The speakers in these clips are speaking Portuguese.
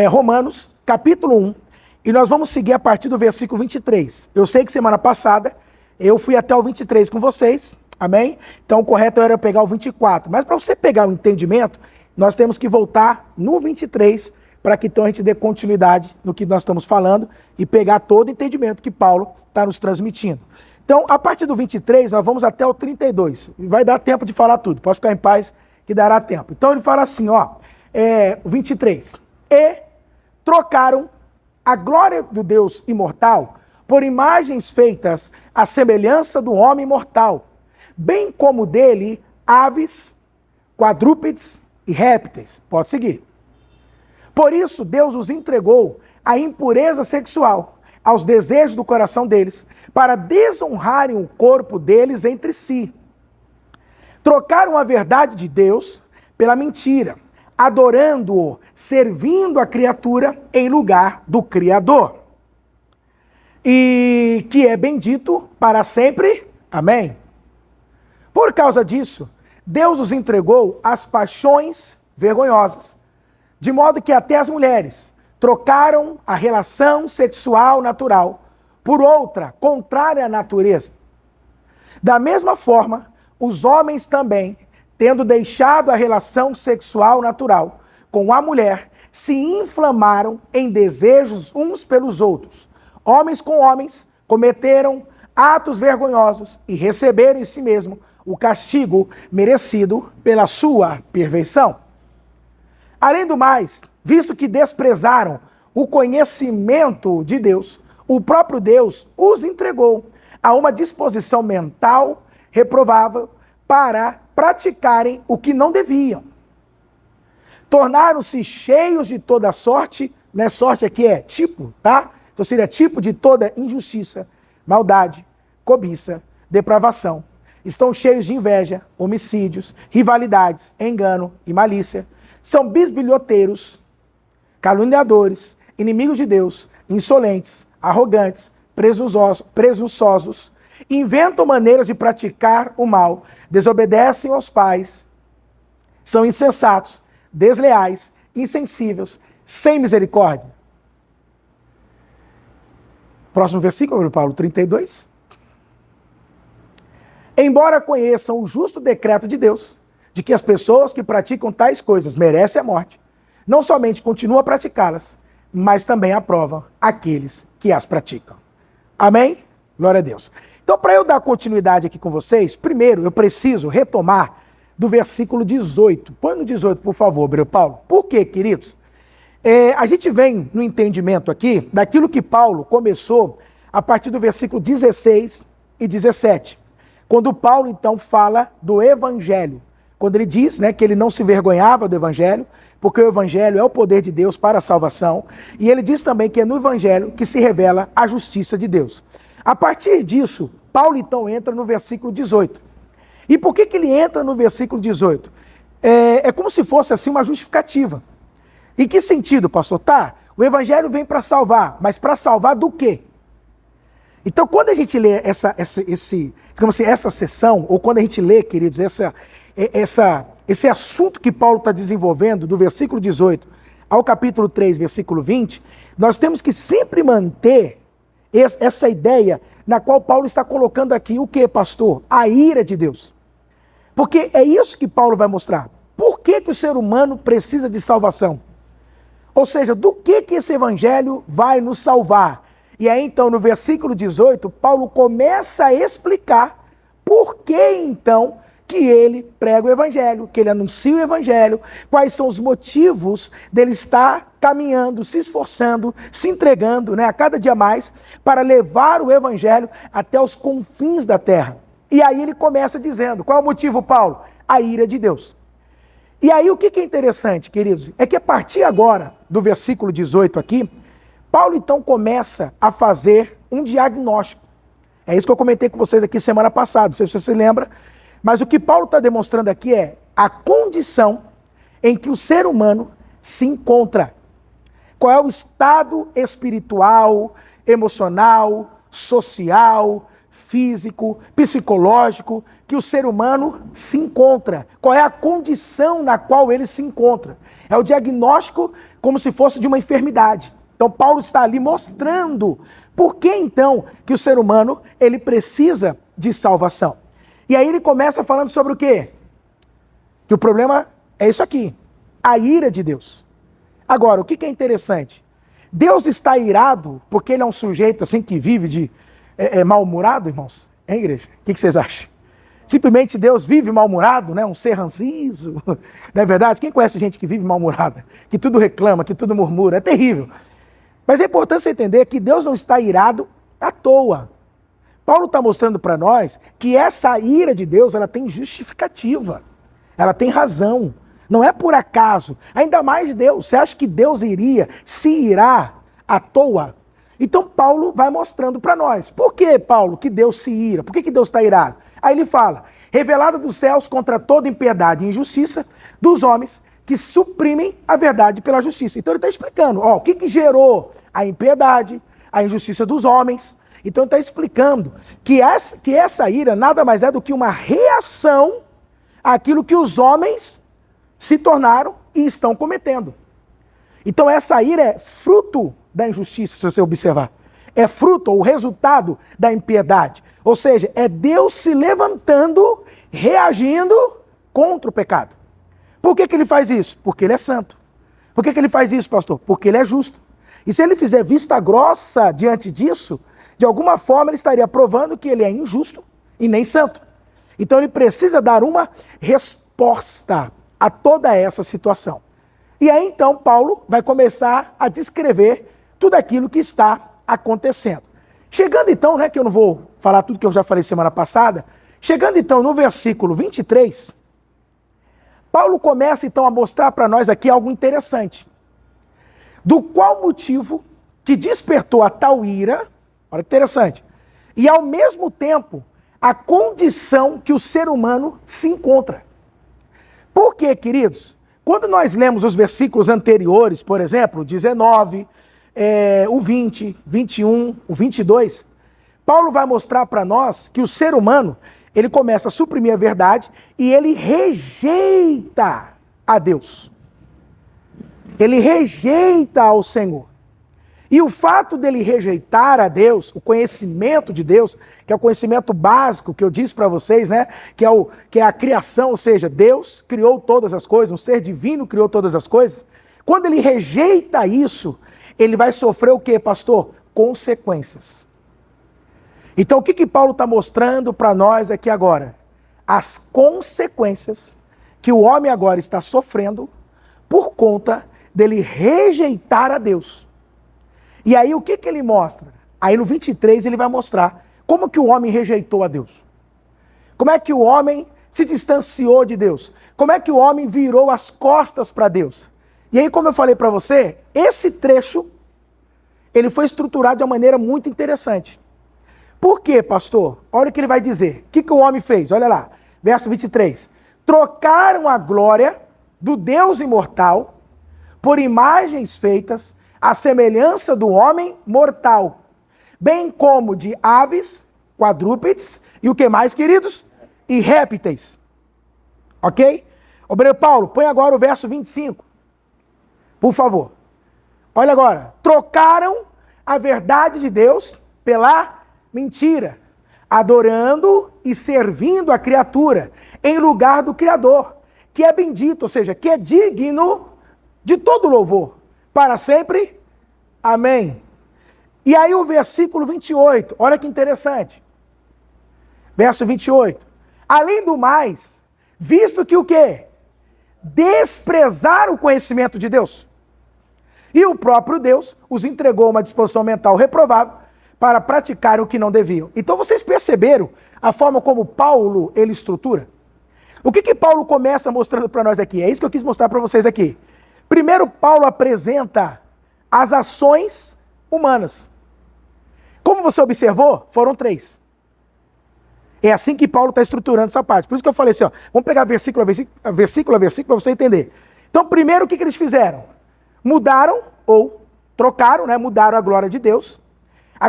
Romanos, capítulo 1, e nós vamos seguir a partir do versículo 23. Eu sei que semana passada eu fui até o 23 com vocês, amém? Então o correto era eu pegar o 24, mas para você pegar o entendimento, nós temos que voltar no 23 para que então a gente dê continuidade no que nós estamos falando e pegar todo o entendimento que Paulo está nos transmitindo. Então, a partir do 23, nós vamos até o 32. Vai dar tempo de falar tudo, pode ficar em paz que dará tempo. Então ele fala assim, ó, o 23. E trocaram a glória do Deus imortal por imagens feitas à semelhança do homem mortal, bem como dele aves, quadrúpedes e répteis. Pode seguir. Por isso Deus os entregou à impureza sexual, aos desejos do coração deles, para desonrarem o corpo deles entre si. Trocaram a verdade de Deus pela mentira, adorando-o, servindo a criatura em lugar do Criador. E que é bendito para sempre. Amém. Por causa disso, Deus os entregou às paixões vergonhosas, de modo que até as mulheres trocaram a relação sexual natural por outra contrária à natureza. Da mesma forma, os homens também, tendo deixado a relação sexual natural com a mulher, se inflamaram em desejos uns pelos outros. Homens com homens cometeram atos vergonhosos e receberam em si mesmo o castigo merecido pela sua perfeição. Além do mais, visto que desprezaram o conhecimento de Deus, o próprio Deus os entregou a uma disposição mental reprovável para praticarem o que não deviam. Tornaram-se cheios de toda sorte, né? Sorte aqui é tipo, tá? Então seria tipo de toda injustiça, maldade, cobiça, depravação. Estão cheios de inveja, homicídios, rivalidades, engano e malícia. São bisbilhoteiros, caluniadores, inimigos de Deus, insolentes, arrogantes, presunçosos, inventam maneiras de praticar o mal, desobedecem aos pais, são insensatos, desleais, insensíveis, sem misericórdia. Próximo versículo, Paulo, 32. Embora conheçam o justo decreto de Deus, de que as pessoas que praticam tais coisas merecem a morte, não somente continuam a praticá-las, mas também aprovam aqueles que as praticam. Amém? Glória a Deus. Então, para eu dar continuidade aqui com vocês, primeiro eu preciso retomar do versículo 18. Põe no 18, por favor, Breu Paulo. Por quê, queridos? A gente vem no entendimento aqui daquilo que Paulo começou a partir do versículo 16 e 17. Quando Paulo, então, fala do Evangelho. Quando ele diz, né, que ele não se envergonhava do Evangelho, porque o Evangelho é o poder de Deus para a salvação. E ele diz também que é no Evangelho que se revela a justiça de Deus. A partir disso, Paulo, então, entra no versículo 18. E por que ele entra no versículo 18? É como se fosse, assim, uma justificativa. Em que sentido, pastor? Tá, o Evangelho vem para salvar, mas para salvar do quê? Então, quando a gente lê essa sessão, ou quando a gente lê, queridos, esse assunto que Paulo está desenvolvendo, do versículo 18 ao capítulo 3, versículo 20, nós temos que sempre manter essa ideia na qual Paulo está colocando aqui o que, pastor? A ira de Deus. Porque é isso que Paulo vai mostrar. Por que o ser humano precisa de salvação? Ou seja, do que esse evangelho vai nos salvar? E aí, então, no versículo 18, Paulo começa a explicar por que, então, que ele prega o evangelho, que ele anuncia o evangelho, quais são os motivos dele estar caminhando, se esforçando, se entregando, né, a cada dia mais, para levar o evangelho até os confins da terra. E aí ele começa dizendo, qual é o motivo, Paulo? A ira de Deus. E aí o que é interessante, queridos, é que a partir agora, do versículo 18 aqui, Paulo então começa a fazer um diagnóstico. É isso que eu comentei com vocês aqui semana passada, não sei se você se lembra, mas o que Paulo está demonstrando aqui é a condição em que o ser humano se encontra. Qual é o estado espiritual, emocional, social, físico, psicológico que o ser humano se encontra. Qual é a condição na qual ele se encontra? É o diagnóstico como se fosse de uma enfermidade. Então Paulo está ali mostrando por que então que o ser humano ele precisa de salvação. E aí ele começa falando sobre o quê? Que o problema é isso aqui, a ira de Deus. Agora, o que é interessante? Deus está irado porque ele é um sujeito assim que vive de mal-humorado, irmãos? Hein, igreja? O que vocês acham? Simplesmente Deus vive mal-humorado, né? Um ser ranzizo, não é verdade? Quem conhece gente que vive mal-humorada? Que tudo reclama, que tudo murmura, é terrível. Mas é importante você entender que Deus não está irado à toa. Paulo está mostrando para nós que essa ira de Deus, ela tem justificativa, ela tem razão, não é por acaso, ainda mais Deus. Você acha que Deus iria se irar à toa? Então Paulo vai mostrando para nós. Por que, Paulo, que Deus se ira? Por que Deus está irado? Aí ele fala, revelada dos céus contra toda impiedade e injustiça dos homens que suprimem a verdade pela justiça. Então ele está explicando, ó, o que gerou a impiedade, a injustiça dos homens. Então ele está explicando que essa ira nada mais é do que uma reação àquilo que os homens se tornaram e estão cometendo. Então essa ira é fruto da injustiça, se você observar. É fruto ou resultado da impiedade. Ou seja, é Deus se levantando, reagindo contra o pecado. Por que ele faz isso? Porque ele é santo. Por que ele faz isso, pastor? Porque ele é justo. E se ele fizer vista grossa diante disso, de alguma forma ele estaria provando que ele é injusto e nem santo. Então ele precisa dar uma resposta a toda essa situação. E aí então Paulo vai começar a descrever tudo aquilo que está acontecendo. Chegando então, né, que eu não vou falar tudo que eu já falei semana passada, chegando então no versículo 23, Paulo começa então a mostrar para nós aqui algo interessante. Do qual motivo que despertou a tal ira, olha que interessante, e ao mesmo tempo a condição que o ser humano se encontra. Por quê, queridos? Quando nós lemos os versículos anteriores, por exemplo, o 19, o 20, 21, o 22, Paulo vai mostrar para nós que o ser humano, ele começa a suprimir a verdade e ele rejeita a Deus. Ele rejeita ao Senhor. E o fato dele rejeitar a Deus, o conhecimento de Deus, que é o conhecimento básico que eu disse para vocês, né? Que é a criação, ou seja, Deus criou todas as coisas, um ser divino criou todas as coisas. Quando ele rejeita isso, ele vai sofrer o quê, pastor? Consequências. Então o que Paulo está mostrando para nós aqui agora? As consequências que o homem agora está sofrendo por conta dele rejeitar a Deus. E aí o que ele mostra? Aí no 23 ele vai mostrar como que o homem rejeitou a Deus. Como é que o homem se distanciou de Deus. Como é que o homem virou as costas para Deus. E aí, como eu falei para você, esse trecho ele foi estruturado de uma maneira muito interessante. Por quê, pastor? Olha o que ele vai dizer. O que o homem fez? Olha lá, verso 23. Trocaram a glória do Deus imortal por imagens feitas à semelhança do homem mortal, bem como de aves, quadrúpedes e o que mais, queridos? E répteis. Ok? Obreiro Paulo, põe agora o verso 25. Por favor. Olha agora. Trocaram a verdade de Deus pela mentira, adorando e servindo a criatura em lugar do Criador, que é bendito, ou seja, que é digno de todo louvor, para sempre. Amém. E aí o versículo 28, olha que interessante. Verso 28. Além do mais, visto que o quê? Desprezar o conhecimento de Deus. E o próprio Deus os entregou a uma disposição mental reprovável para praticar o que não deviam. Então vocês perceberam a forma como Paulo ele estrutura? O que Paulo começa mostrando para nós aqui? É isso que eu quis mostrar para vocês aqui. Primeiro, Paulo apresenta as ações humanas. Como você observou, foram 3. É assim que Paulo está estruturando essa parte. Por isso que eu falei assim, ó, vamos pegar versículo a versículo para você entender. Então, primeiro, o que eles fizeram? Mudaram, ou trocaram, né? Mudaram a glória de Deus, a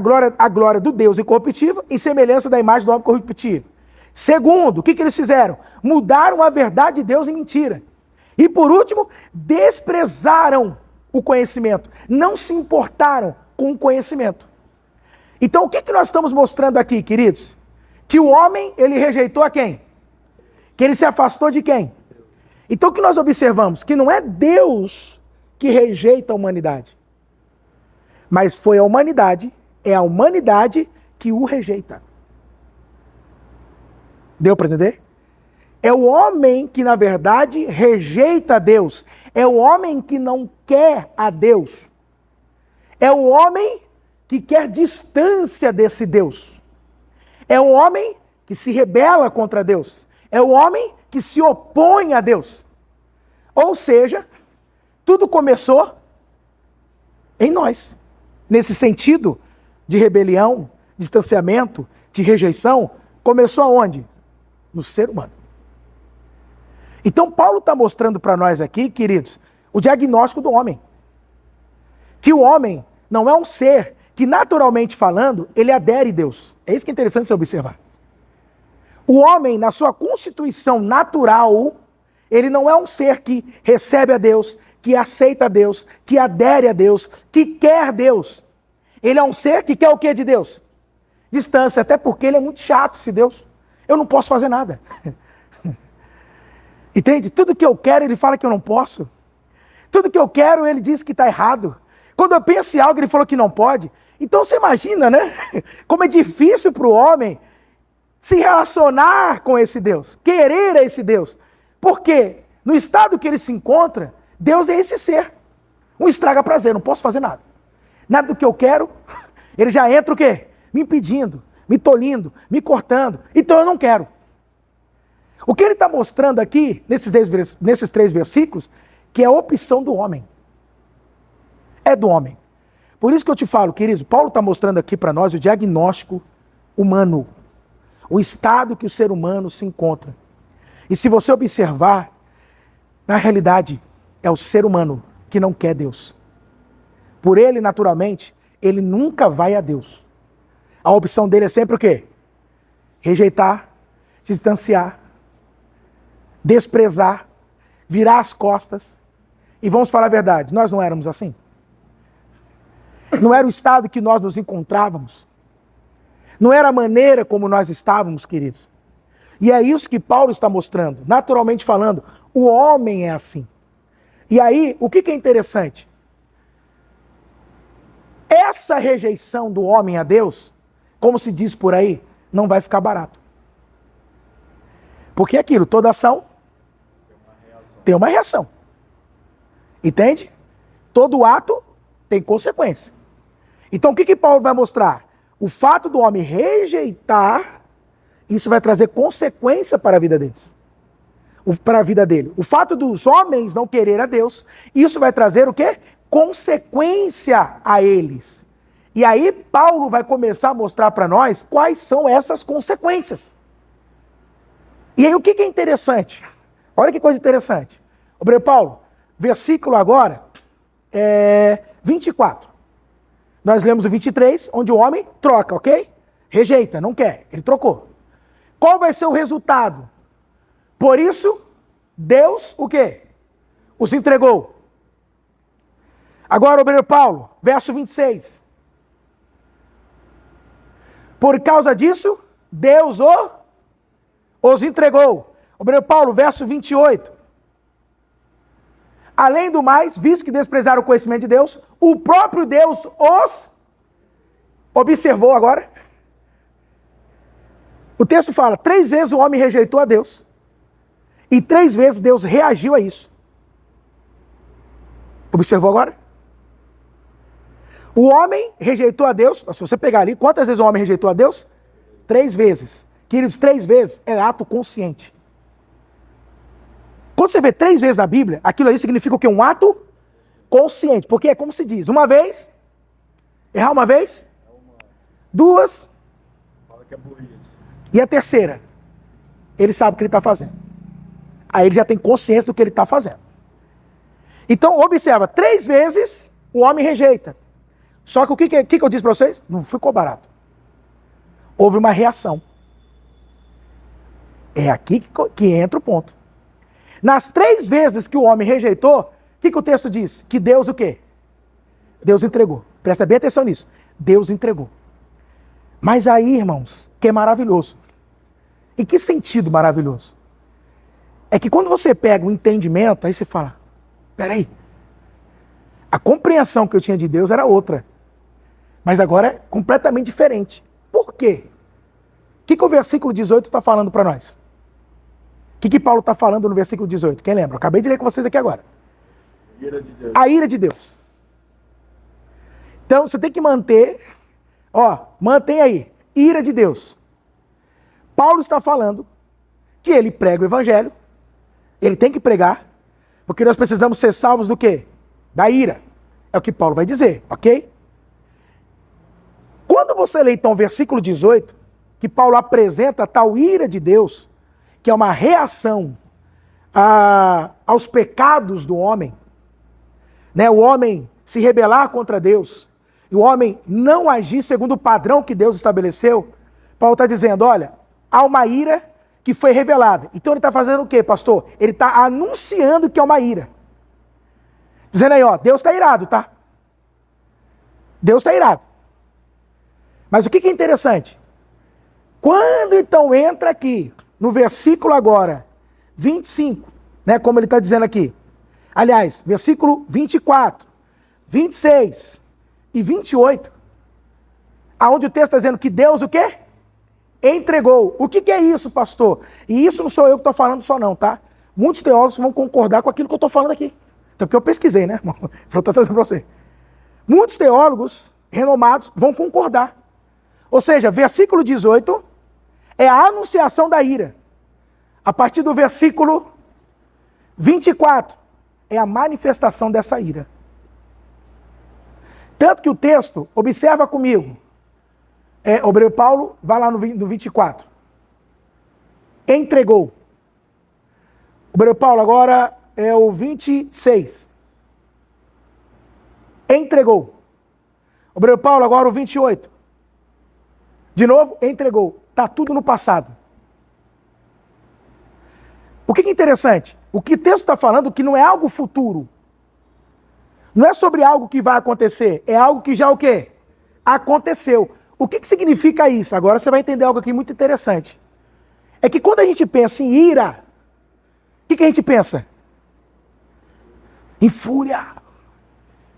glória do Deus incorruptível em semelhança da imagem do homem corruptível. Segundo, o que eles fizeram? Mudaram a verdade de Deus em mentira. E por último, desprezaram o conhecimento. Não se importaram com o conhecimento. Então o que nós estamos mostrando aqui, queridos? Que o homem, ele rejeitou a quem? Que ele se afastou de quem? Então o que nós observamos? Que não é Deus que rejeita a humanidade. Mas foi a humanidade, é a humanidade que o rejeita. Deu para entender? É o homem que, na verdade, rejeita a Deus. É o homem que não quer a Deus. É o homem que quer distância desse Deus. É o homem que se rebela contra Deus. É o homem que se opõe a Deus. Ou seja, tudo começou em nós. Nesse sentido de rebelião, distanciamento, de rejeição, começou aonde? No ser humano. Então Paulo está mostrando para nós aqui, queridos, o diagnóstico do homem. Que o homem não é um ser que, naturalmente falando, ele adere a Deus. É isso que é interessante você observar. O homem, na sua constituição natural, ele não é um ser que recebe a Deus, que aceita a Deus, que adere a Deus, que quer Deus. Ele é um ser que quer o que de Deus? Distância, até porque ele é muito chato, esse Deus. Eu não posso fazer nada. Entende? Tudo que eu quero, ele fala que eu não posso. Tudo que eu quero, ele diz que está errado. Quando eu penso em algo, ele falou que não pode. Então você imagina, né? Como é difícil para o homem se relacionar com esse Deus, querer a esse Deus. Porque no estado que ele se encontra, Deus é esse ser. Um estraga prazer, não posso fazer nada. Nada do que eu quero, ele já entra o quê? Me impedindo, me tolhindo, me cortando. Então eu não quero. O que ele está mostrando aqui, nesses 3 versículos, que é a opção do homem. É do homem. Por isso que eu te falo, querido, Paulo está mostrando aqui para nós o diagnóstico humano. O estado que o ser humano se encontra. E se você observar, na realidade, é o ser humano que não quer Deus. Por ele, naturalmente, ele nunca vai a Deus. A opção dele é sempre o quê? Rejeitar, se distanciar, desprezar, virar as costas. E vamos falar a verdade, nós não éramos assim? Não era o estado que nós nos encontrávamos? Não era a maneira como nós estávamos, queridos? E é isso que Paulo está mostrando. Naturalmente falando, o homem é assim. E aí, o que é interessante? Essa rejeição do homem a Deus, como se diz por aí, não vai ficar barato. Porque é aquilo, toda ação tem uma reação. Entende? Todo ato tem consequência. Então o que Paulo vai mostrar? O fato do homem rejeitar, isso vai trazer consequência para a vida deles. Para a vida dele. O fato dos homens não querer a Deus, isso vai trazer o quê? Consequência a eles. E aí Paulo vai começar a mostrar para nós quais são essas consequências. E aí o que é interessante? Olha que coisa interessante. Ô Paulo, versículo agora é 24. Nós lemos o 23, onde o homem troca, ok? Rejeita, não quer, ele trocou. Qual vai ser o resultado? Por isso, Deus, o quê? Os entregou. Agora, obreiro Paulo, verso 26. Por causa disso, Deus os entregou. Obreiro Paulo, verso 28. Além do mais, visto que desprezaram o conhecimento de Deus, o próprio Deus os observou agora. O texto fala, 3 vezes o homem rejeitou a Deus. E 3 vezes Deus reagiu a isso. Observou agora? O homem rejeitou a Deus. Se você pegar ali, quantas vezes o homem rejeitou a Deus? 3 vezes. Queridos, 3 vezes é ato consciente. Quando você vê 3 vezes na Bíblia, aquilo ali significa o quê? Um ato consciente. Porque é como se diz, uma vez, errar uma vez, 2, e a terceira, ele sabe o que ele está fazendo. Aí ele já tem consciência do que ele está fazendo. Então, observa, 3 vezes o homem rejeita. Só que o que eu disse para vocês? Não ficou barato. Houve uma reação. É aqui que entra o ponto. Nas 3 vezes que o homem rejeitou, o que o texto diz? Que Deus o quê? Deus entregou. Presta bem atenção nisso. Deus entregou. Mas aí, irmãos, que é maravilhoso. Em que sentido maravilhoso? É que quando você pega o entendimento, aí você fala, peraí, a compreensão que eu tinha de Deus era outra. Mas agora é completamente diferente. Por quê? O que o versículo 18 está falando para nós? O que Paulo está falando no versículo 18? Quem lembra? Eu acabei de ler com vocês aqui agora. Ira de Deus. A ira de Deus. Então você tem que manter, mantém aí, ira de Deus. Paulo está falando que ele prega o evangelho, ele tem que pregar, porque nós precisamos ser salvos do quê? Da ira. É o que Paulo vai dizer, ok? Quando você lê então o versículo 18, que Paulo apresenta a tal ira de Deus, que é uma reação aos pecados do homem, né? O homem se rebelar contra Deus, e o homem não agir segundo o padrão que Deus estabeleceu, Paulo está dizendo, olha, há uma ira que foi revelada. Então ele está fazendo o quê, pastor? Ele está anunciando que é uma ira. Dizendo aí, Deus está irado, tá? Deus está irado. Mas o que é interessante? Quando então entra aqui, no versículo agora, 25, né, como ele está dizendo aqui. Aliás, versículo 24, 26 e 28, aonde o texto está dizendo que Deus o quê? Entregou. O que é isso, pastor? E isso não sou eu que estou falando só não, tá? Muitos teólogos vão concordar com aquilo que eu estou falando aqui. Então, porque eu pesquisei, né, irmão? Eu estou trazendo para você. Muitos teólogos renomados vão concordar. Ou seja, versículo 18 é a anunciação da ira. A partir do versículo 24 é a manifestação dessa ira. Tanto que o texto, observa comigo, Obreiro Paulo, vai lá no 24. Entregou. Obreiro Paulo, agora é o 26. Entregou. Obreiro Paulo, agora o 28. De novo, entregou. Está tudo no passado. O que é interessante? O que o texto está falando que não é algo futuro. Não é sobre algo que vai acontecer. É algo que já o quê? Aconteceu. O que significa isso? Agora você vai entender algo aqui muito interessante. É que quando a gente pensa em ira, o que a gente pensa? Em fúria.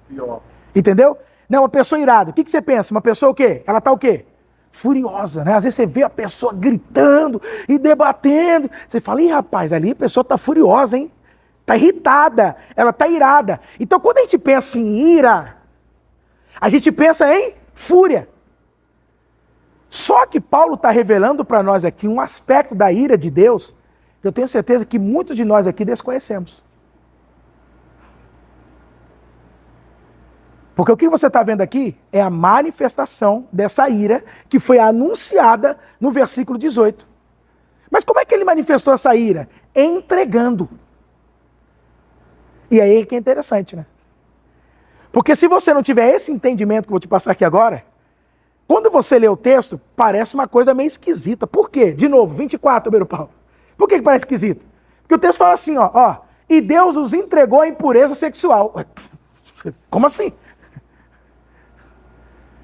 Pior. Entendeu? Não, uma pessoa irada. O que você pensa? Uma pessoa o quê? Ela está o quê? Furiosa, né? Às vezes você vê a pessoa gritando e debatendo. Você fala, ih, rapaz, ali a pessoa está furiosa, hein? Está irritada, ela está irada. Então, quando a gente pensa em ira, a gente pensa em fúria. Só que Paulo está revelando para nós aqui um aspecto da ira de Deus que eu tenho certeza que muitos de nós aqui desconhecemos. Porque o que você está vendo aqui é a manifestação dessa ira que foi anunciada no versículo 18. Mas como é que ele manifestou essa ira? Entregando. E aí que é interessante, né? Porque se você não tiver esse entendimento que eu vou te passar aqui agora, quando você lê o texto, parece uma coisa meio esquisita. Por quê? De novo, 24, Obreiro Paulo. Por que parece esquisito? Porque o texto fala assim, e Deus os entregou à impureza sexual. Como assim?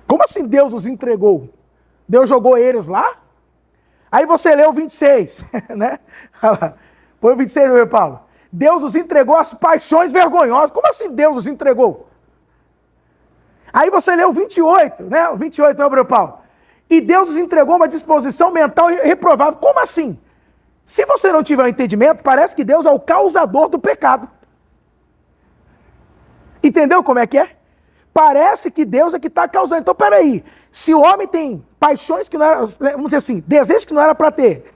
Como assim Deus os entregou? Deus jogou eles lá? Aí você lê o 26, né? Põe o 26, Obreiro Paulo. Deus os entregou às paixões vergonhosas. Como assim Deus os entregou? Aí você lê o 28, né? O 28, né, Obreiro Paulo? E Deus os entregou uma disposição mental reprovável. Como assim? Se você não tiver um entendimento, parece que Deus é o causador do pecado. Entendeu como é que é? Parece que Deus é que está causando. Então, peraí. Se o homem tem paixões que não era, vamos dizer assim, desejos que não era para ter,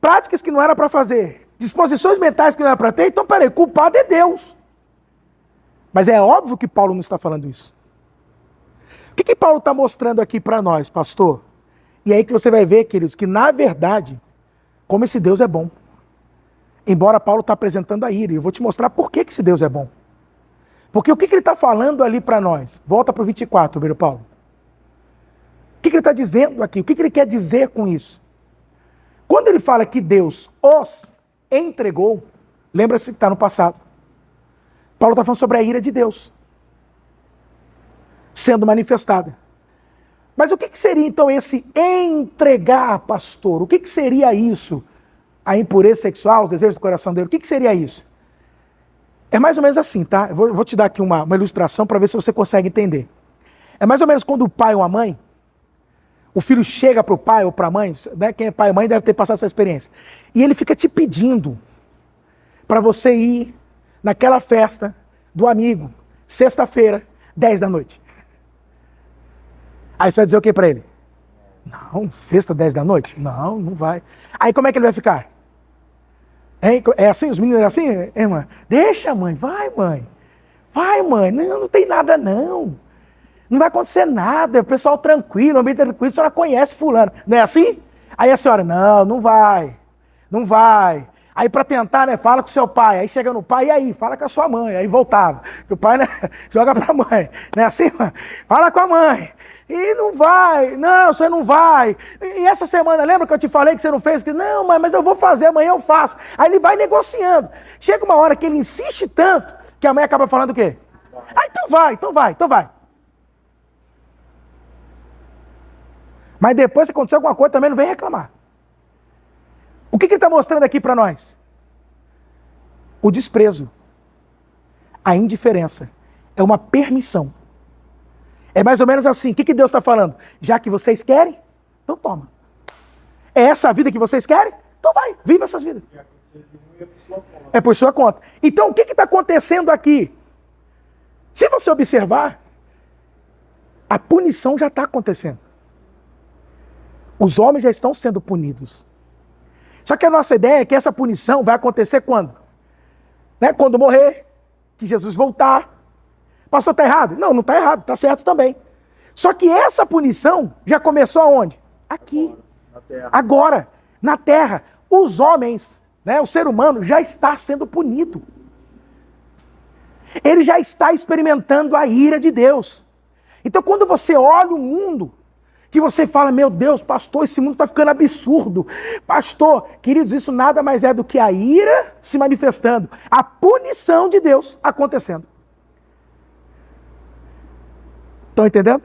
práticas que não era para fazer, disposições mentais que não era para ter, então, peraí, culpado é Deus. Mas é óbvio que Paulo não está falando isso. O que Paulo está mostrando aqui para nós, pastor? E aí que você vai ver, queridos, que na verdade, como esse Deus é bom. Embora Paulo está apresentando a ira, e eu vou te mostrar por que esse Deus é bom. Porque o que ele está falando ali para nós? Volta para o 24, Pedro Paulo. O que ele está dizendo aqui? O que ele quer dizer com isso? Quando ele fala que Deus os entregou, lembra-se que está no passado. Paulo está falando sobre a ira de Deus sendo manifestada. Mas o que seria então esse entregar, pastor? O que seria isso? A impureza sexual, os desejos do coração dele, o que seria isso? É mais ou menos assim, tá? Eu vou te dar aqui uma ilustração para ver se você consegue entender. É mais ou menos quando o pai ou a mãe, o filho chega para o pai ou para a mãe, né? Quem é pai ou mãe deve ter passado essa experiência. E ele fica te pedindo para você ir naquela festa do amigo, sexta-feira, 10 da noite. Aí você vai dizer o que para ele? Não, sexta, 10 da noite? Não, não vai. Aí como é que ele vai ficar? É assim? Os meninos é assim, irmã? Deixa, mãe. Vai, mãe. Vai, mãe. Não tem nada, não. Não vai acontecer nada. O pessoal tranquilo, o ambiente tranquilo. A senhora conhece fulano. Não é assim? Aí a senhora, não vai. Não vai. Aí para tentar, né, fala com o seu pai. Aí chega no pai, e aí? Fala com a sua mãe. Aí voltava. O pai, né, joga para a mãe. Não é assim, mãe? Fala com a mãe. E não vai. Não, você não vai. E essa semana, lembra que eu te falei que você não fez? Não, mas eu vou fazer, amanhã eu faço. Aí ele vai negociando. Chega uma hora que ele insiste tanto, que a mãe acaba falando o quê? Ah, então vai. Mas depois, se acontecer alguma coisa, também não vem reclamar. O que ele está mostrando aqui para nós? O desprezo, a indiferença, é uma permissão. É mais ou menos assim. O que Deus está falando? Já que vocês querem, então toma. É essa a vida que vocês querem? Então vai, viva essas vidas. É por sua conta. Então o que está acontecendo aqui? Se você observar, a punição já está acontecendo. Os homens já estão sendo punidos. Só que a nossa ideia é que essa punição vai acontecer quando? Né? Quando morrer, que Jesus voltar. Pastor, está errado? Não está errado, está certo também. Só que essa punição já começou aonde? Aqui. Agora, na terra. Os homens, né, o ser humano já está sendo punido. Ele já está experimentando a ira de Deus. Então quando você olha o mundo, que você fala, meu Deus, pastor, esse mundo está ficando absurdo. Pastor, queridos, isso nada mais é do que a ira se manifestando. A punição de Deus acontecendo. Estão entendendo?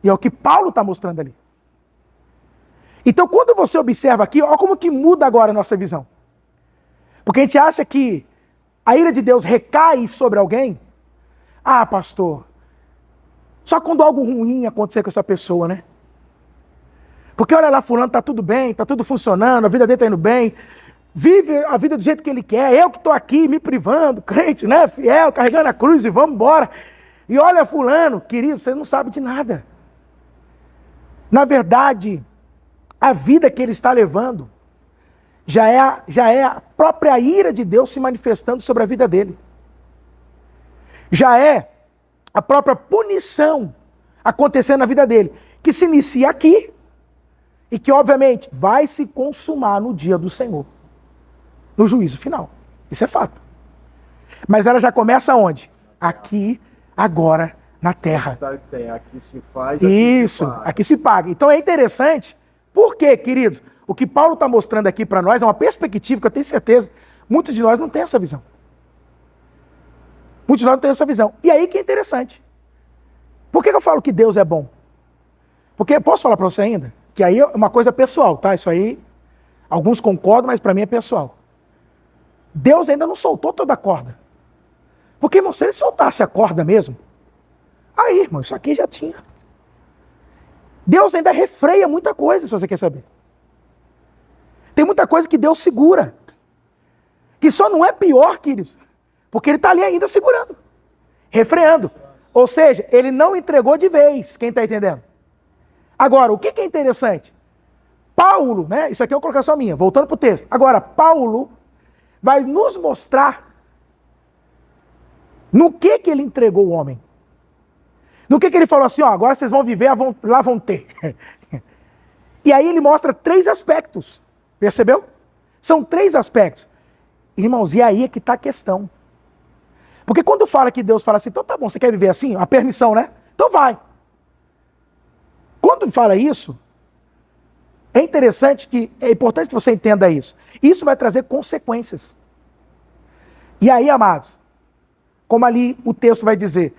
E é o que Paulo está mostrando ali. Então, quando você observa aqui, olha como que muda agora a nossa visão. Porque a gente acha que a ira de Deus recai sobre alguém. Ah, pastor, só quando algo ruim acontecer com essa pessoa, né? Porque olha lá, fulano, está tudo bem, está tudo funcionando, a vida dele está indo bem, vive a vida do jeito que ele quer, eu que estou aqui me privando, crente, né, fiel, carregando a cruz e vamos embora. E olha fulano, querido, você não sabe de nada. Na verdade, a vida que ele está levando já é a própria ira de Deus se manifestando sobre a vida dele. Já é a própria punição acontecendo na vida dele, que se inicia aqui e que, obviamente, vai se consumar no dia do Senhor, no juízo final. Isso é fato. Mas ela já começa onde? Aqui, agora, na terra. Aqui se faz, isso, aqui se paga. Então é interessante, porque, queridos, o que Paulo está mostrando aqui para nós é uma perspectiva que eu tenho certeza, muitos de nós não têm essa visão. Muitos de nós não têm essa visão. E aí que é interessante. Por que eu falo que Deus é bom? Porque, posso falar para você ainda? Que aí é uma coisa pessoal, tá? Isso aí, alguns concordam, mas para mim é pessoal. Deus ainda não soltou toda a corda. Porque, irmão, se ele soltasse a corda mesmo, aí, irmão, isso aqui já tinha. Deus ainda refreia muita coisa, se você quer saber. Tem muita coisa que Deus segura. Que só não é pior, queridos, porque ele está ali ainda segurando, refreando. Ou seja, ele não entregou de vez, quem está entendendo? Agora, o que é interessante? Paulo, né? Isso aqui é uma colocação minha, voltando para o texto. Agora, Paulo vai nos mostrar no que ele entregou o homem. No que ele falou assim, ó, agora vocês vão viver, lá vão ter. E aí ele mostra 3 aspectos. Percebeu? São 3 aspectos. Irmãos, e aí é que está a questão. Porque quando fala que Deus fala assim, então tá bom, você quer viver assim? A permissão, né? Então vai. Quando fala isso, é importante que você entenda isso. Isso vai trazer consequências. E aí, amados, como ali o texto vai dizer,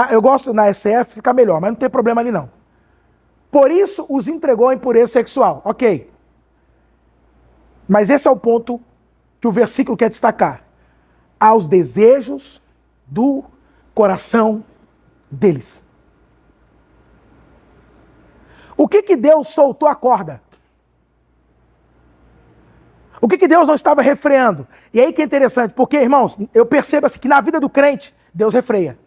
eu gosto na SF, fica melhor, mas não tem problema ali não. Por isso os entregou à impureza sexual. Ok. Mas esse é o ponto que o versículo quer destacar. Aos desejos do coração deles. O que Deus soltou a corda? O que Deus não estava refreando? E aí que é interessante, porque, irmãos, eu percebo assim, que na vida do crente, Deus refreia.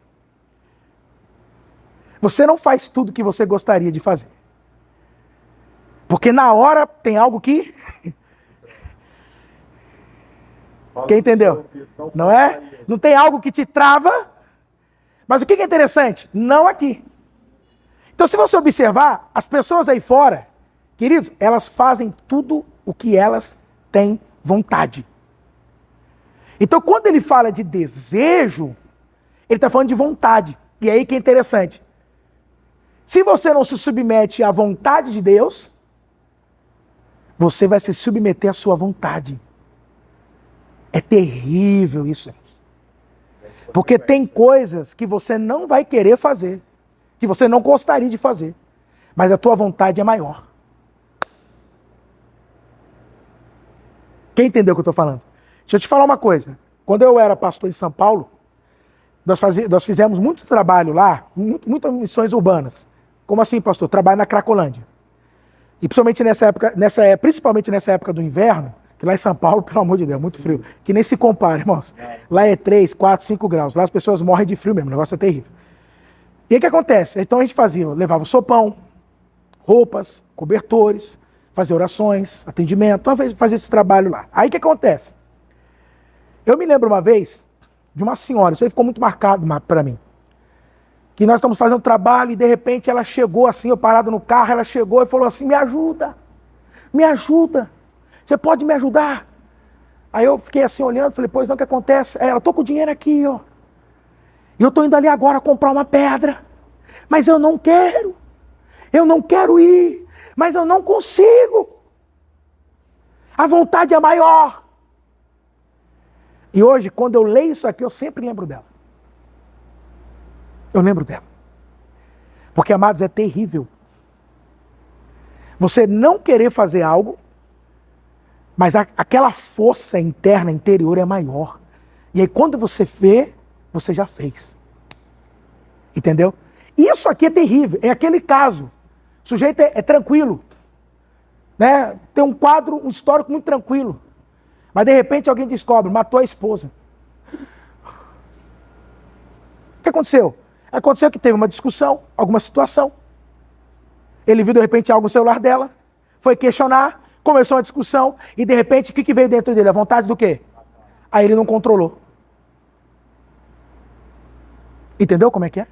Você não faz tudo que você gostaria de fazer. Porque na hora tem algo que... Quem entendeu? Não é? Não tem algo que te trava. Mas o que é interessante? Não aqui. Então, se você observar, as pessoas aí fora, queridos, elas fazem tudo o que elas têm vontade. Então, quando ele fala de desejo, ele está falando de vontade. E aí que é interessante. Se você não se submete à vontade de Deus, você vai se submeter à sua vontade. É terrível isso. Porque tem coisas que você não vai querer fazer, que você não gostaria de fazer, mas a tua vontade é maior. Quem entendeu o que eu estou falando? Deixa eu te falar uma coisa. Quando eu era pastor em São Paulo, nós fizemos muito trabalho lá, muitas missões urbanas. Como assim, pastor? Trabalho na Cracolândia. E principalmente nessa época do inverno, que lá em São Paulo, pelo amor de Deus, muito frio. Que nem se compara, irmãos. Lá é 3, 4, 5 graus. Lá as pessoas morrem de frio mesmo, o negócio é terrível. E aí o que acontece? Então a gente levava sopão, roupas, cobertores, fazia orações, atendimento, então fazia esse trabalho lá. Aí o que acontece? Eu me lembro uma vez de uma senhora, isso aí ficou muito marcado para mim, que nós estamos fazendo trabalho e de repente ela chegou assim, eu parado no carro, ela chegou e falou assim, me ajuda, você pode me ajudar? Aí eu fiquei assim olhando, falei, pois não, o que acontece? Ela, tô com o dinheiro aqui, ó, e eu tô indo ali agora comprar uma pedra, mas eu não quero ir, mas eu não consigo, a vontade é maior. E hoje, quando eu leio isso aqui, eu sempre lembro dela. Eu lembro dela. Porque, amados, é terrível. Você não querer fazer algo, mas aquela força interna, interior é maior. E aí, quando você vê, você já fez. Entendeu? Isso aqui é terrível. É aquele caso. O sujeito é tranquilo. Né? Tem um quadro, um histórico muito tranquilo. Mas de repente alguém descobre, matou a esposa. O que aconteceu? Aconteceu que teve uma discussão, alguma situação. Ele viu de repente algo no celular dela, foi questionar, começou uma discussão, e de repente o que veio dentro dele? A vontade do quê? Aí ele não controlou. Entendeu como é que é?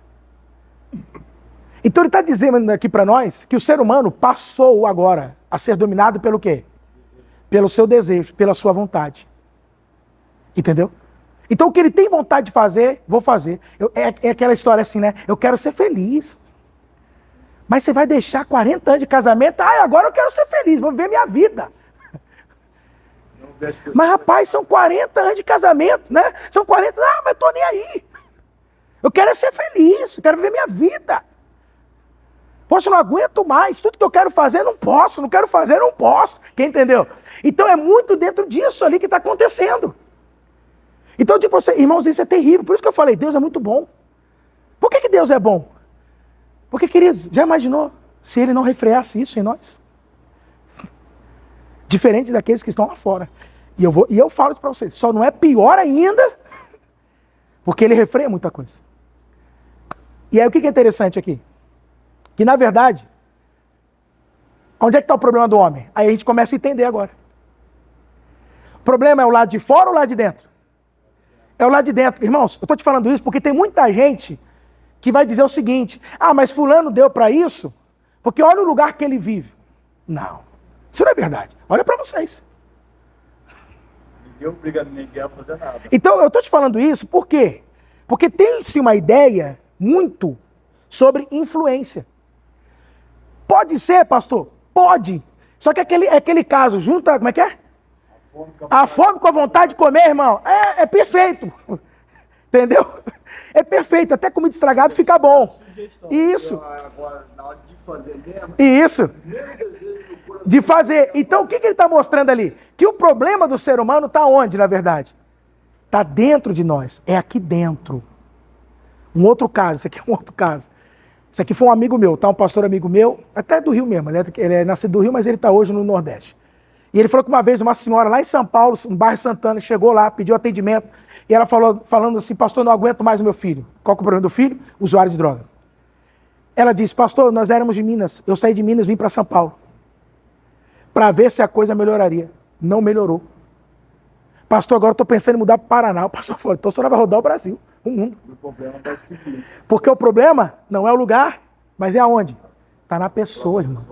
Então ele está dizendo aqui para nós que o ser humano passou agora a ser dominado pelo quê? Pelo seu desejo, pela sua vontade. Entendeu? Então o que ele tem vontade de fazer, vou fazer. É aquela história assim, né? Eu quero ser feliz. Mas você vai deixar 40 anos de casamento? Ah, agora eu quero ser feliz, vou viver minha vida. Mas rapaz, são 40 anos de casamento, né? São 40, mas tô nem aí. Eu quero ser feliz, eu quero viver minha vida. Poxa, eu não aguento mais, tudo que eu quero fazer não posso, não quero fazer não posso. Quem entendeu? Então é muito dentro disso ali que está acontecendo. Então eu digo para você, irmãos, isso é terrível. Por isso que eu falei, Deus é muito bom. Por que Deus é bom? Porque, queridos, já imaginou se Ele não refreasse isso em nós? Diferente daqueles que estão lá fora. E eu falo isso para vocês, só não é pior ainda, porque Ele refreia muita coisa. E aí o que é interessante aqui? Que na verdade, onde é que está o problema do homem? Aí a gente começa a entender agora. O problema é o lado de fora ou o lado de dentro? É o lado de dentro. Irmãos, eu estou te falando isso porque tem muita gente que vai dizer o seguinte, mas fulano deu para isso, porque olha o lugar que ele vive. Não, isso não é verdade. Olha para vocês. Ninguém obriga ninguém a fazer nada. Então eu estou te falando isso por quê? Porque tem-se uma ideia muito sobre influência. Pode ser, pastor? Pode. Só que aquele caso, junta, como é que é? A fome com a vontade de comer, irmão, é perfeito. Entendeu? É perfeito. Até comida estragada fica bom. Isso. Agora, na hora de fazer mesmo, Isso. De fazer. Então, o que ele está mostrando ali? Que o problema do ser humano está onde, na verdade? Está dentro de nós. É aqui dentro. Um outro caso. Isso aqui é um outro caso. Isso aqui foi um amigo meu, tá? Um pastor amigo meu, até do Rio mesmo. Ele é nascido do Rio, mas ele está hoje no Nordeste. E ele falou que uma vez uma senhora lá em São Paulo, no bairro Santana, chegou lá, pediu atendimento, e ela falando assim, pastor, não aguento mais o meu filho. Qual que é o problema do filho? Usuário de droga. Ela disse, pastor, nós éramos de Minas, eu saí de Minas e vim para São Paulo, para ver se a coisa melhoraria. Não melhorou. Pastor, agora eu estou pensando em mudar para o Paraná. O pastor falou, então o senhor vai rodar o Brasil, o mundo. o problema vai seguir. Porque o problema não é o lugar, mas é aonde? Está na pessoa, irmão.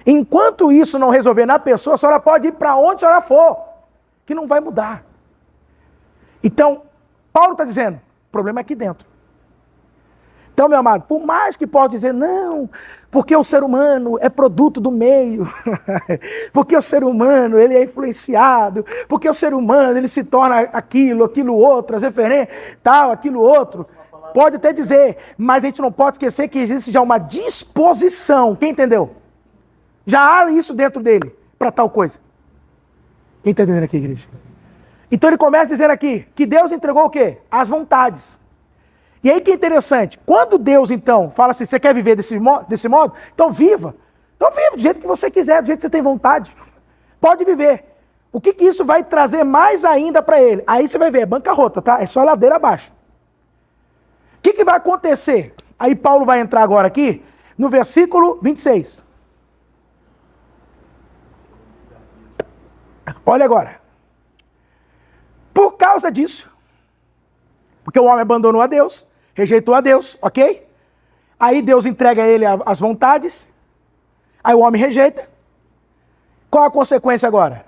Enquanto isso não resolver na pessoa, a senhora pode ir para onde a senhora for, que não vai mudar. Então, Paulo está dizendo, o problema é aqui dentro. Então, meu amado, por mais que possa dizer, não, porque o ser humano é produto do meio, porque o ser humano ele é influenciado, porque o ser humano ele se torna aquilo outro, as referências, tal, aquilo outro. Pode até dizer, mas a gente não pode esquecer que existe já uma disposição, quem entendeu? Já há isso dentro dele, para tal coisa. Quem está entendendo aqui, igreja? Então ele começa dizendo aqui, que Deus entregou o quê? As vontades. E aí que é interessante, quando Deus então fala assim, você quer viver desse modo? Então viva. Então viva do jeito que você quiser, do jeito que você tem vontade. Pode viver. O que isso vai trazer mais ainda para ele? Aí você vai ver, é bancarrota, tá? É só ladeira abaixo. O que vai acontecer? Aí Paulo vai entrar agora aqui, no versículo 26. Olha agora. Por causa disso, porque o homem abandonou a Deus, rejeitou a Deus, ok? Aí Deus entrega a ele as vontades, aí o homem rejeita. Qual a consequência agora?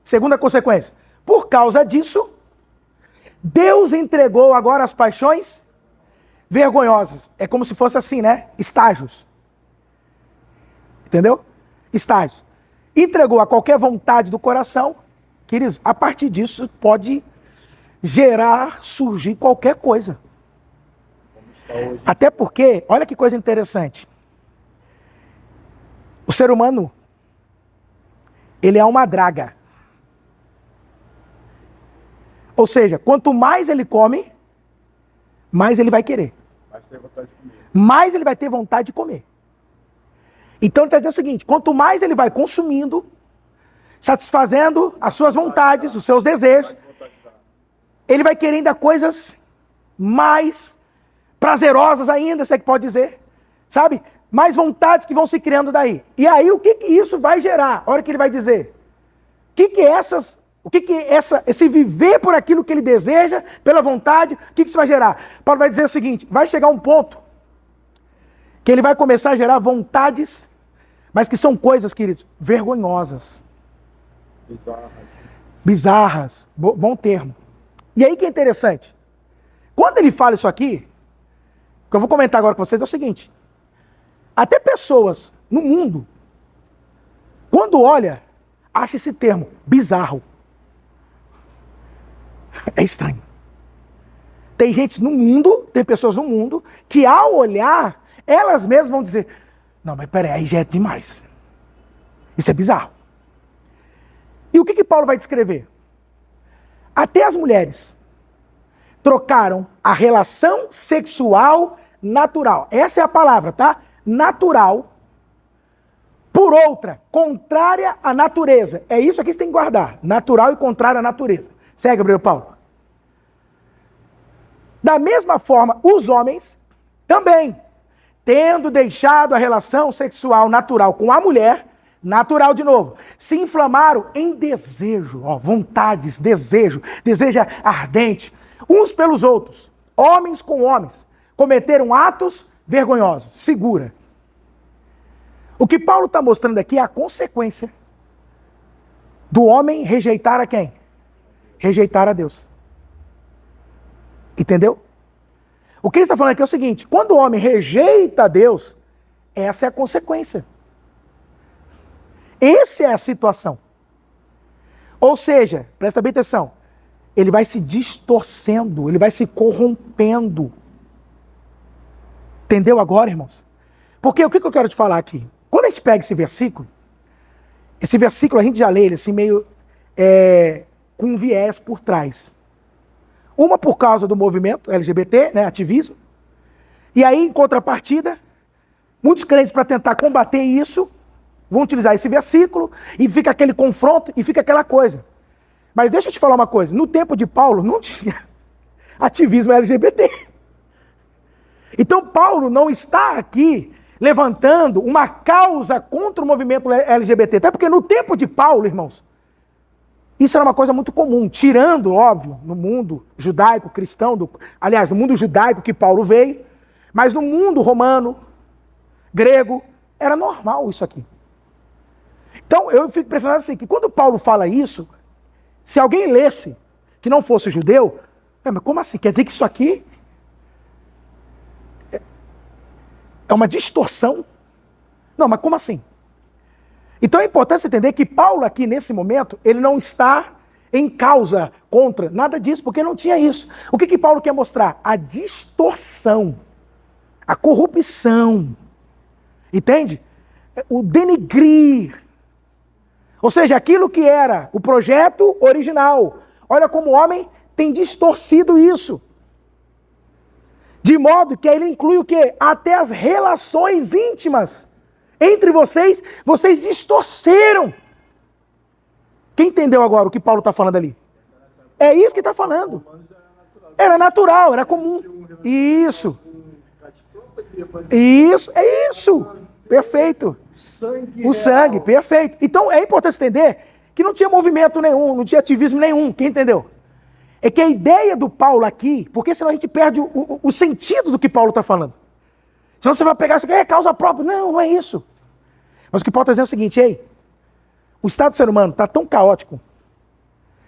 Segunda consequência. Por causa disso, Deus entregou agora as paixões vergonhosas. É como se fosse assim, né? Estágios. Entendeu? Estágios. Entregou a qualquer vontade do coração. Queridos, a partir disso pode surgir qualquer coisa. Até porque, olha que coisa interessante. O ser humano, ele é uma draga. Ou seja, quanto mais ele come, mais ele vai querer. Mais ele vai ter vontade de comer. Então ele está dizendo o seguinte, quanto mais ele vai consumindo, satisfazendo as suas vontades, os seus desejos, ele vai querer ainda coisas mais prazerosas ainda, se é que pode dizer, sabe? Mais vontades que vão se criando daí. E aí o que isso vai gerar? A hora que ele vai dizer, esse viver por aquilo que ele deseja, pela vontade, o que isso vai gerar? Paulo vai dizer o seguinte, vai chegar um ponto que ele vai começar a gerar vontades, mas que são coisas, queridos, vergonhosas. Bizarras. Bom termo. E aí que é interessante. Quando ele fala isso aqui, o que eu vou comentar agora com vocês é o seguinte. Até pessoas no mundo, quando olha, acha esse termo bizarro. É estranho. Tem gente no mundo, tem pessoas no mundo, que ao olhar, elas mesmas vão dizer, não, mas peraí, aí já é demais. Isso é bizarro. E o que Paulo vai descrever? Até as mulheres trocaram a relação sexual natural. Essa é a palavra, tá? Natural. Por outra, contrária à natureza. É isso aqui que você tem que guardar. Natural e contrária à natureza. Segue, Gabriel Paulo. Da mesma forma, os homens também, tendo deixado a relação sexual natural com a mulher, natural de novo, se inflamaram em desejo, vontades, desejo ardente, uns pelos outros, homens com homens, cometeram atos vergonhosos. Segura. O que Paulo está mostrando aqui é a consequência do homem rejeitar a quem? Rejeitar a Deus. Entendeu? O que ele está falando aqui é o seguinte: quando o homem rejeita Deus, essa é a consequência. Essa é a situação. Ou seja, presta bem atenção, ele vai se distorcendo, ele vai se corrompendo. Entendeu agora, irmãos? Porque o que eu quero te falar aqui? Quando a gente pega esse versículo a gente já lê ele assim meio com um viés por trás. Uma por causa do movimento LGBT, né, ativismo. E aí, em contrapartida, muitos crentes, para tentar combater isso, vão utilizar esse versículo e fica aquele confronto e fica aquela coisa. Mas deixa eu te falar uma coisa. No tempo de Paulo, não tinha ativismo LGBT. Então, Paulo não está aqui levantando uma causa contra o movimento LGBT. Até porque no tempo de Paulo, irmãos, isso era uma coisa muito comum. Tirando, óbvio, no mundo judaico, cristão, aliás, no mundo judaico que Paulo veio, mas no mundo romano, grego, era normal isso aqui. Então, eu fico impressionado assim, que quando Paulo fala isso, se alguém lesse que não fosse judeu, mas como assim? Quer dizer que isso aqui é uma distorção? Não, mas como assim? Então é importante entender que Paulo aqui, nesse momento, ele não está em causa contra nada disso, porque não tinha isso. O que Paulo quer mostrar? A distorção, a corrupção, entende? O denegrir. Ou seja, aquilo que era o projeto original. Olha como o homem tem distorcido isso. De modo que ele inclui o quê? Até as relações íntimas entre vocês distorceram. Quem entendeu agora o que Paulo está falando ali? É isso que está falando. Era natural, era comum. Isso. Isso, é isso. Perfeito. O sangue, perfeito. Então é importante entender que não tinha movimento nenhum, não tinha ativismo nenhum. Quem entendeu? É que a ideia do Paulo aqui, porque senão a gente perde o sentido do que Paulo está falando. Senão você vai pegar isso aqui, causa própria. Não, não é isso. Mas o que Paulo está dizendo é o seguinte: ei, o estado do ser humano está tão caótico,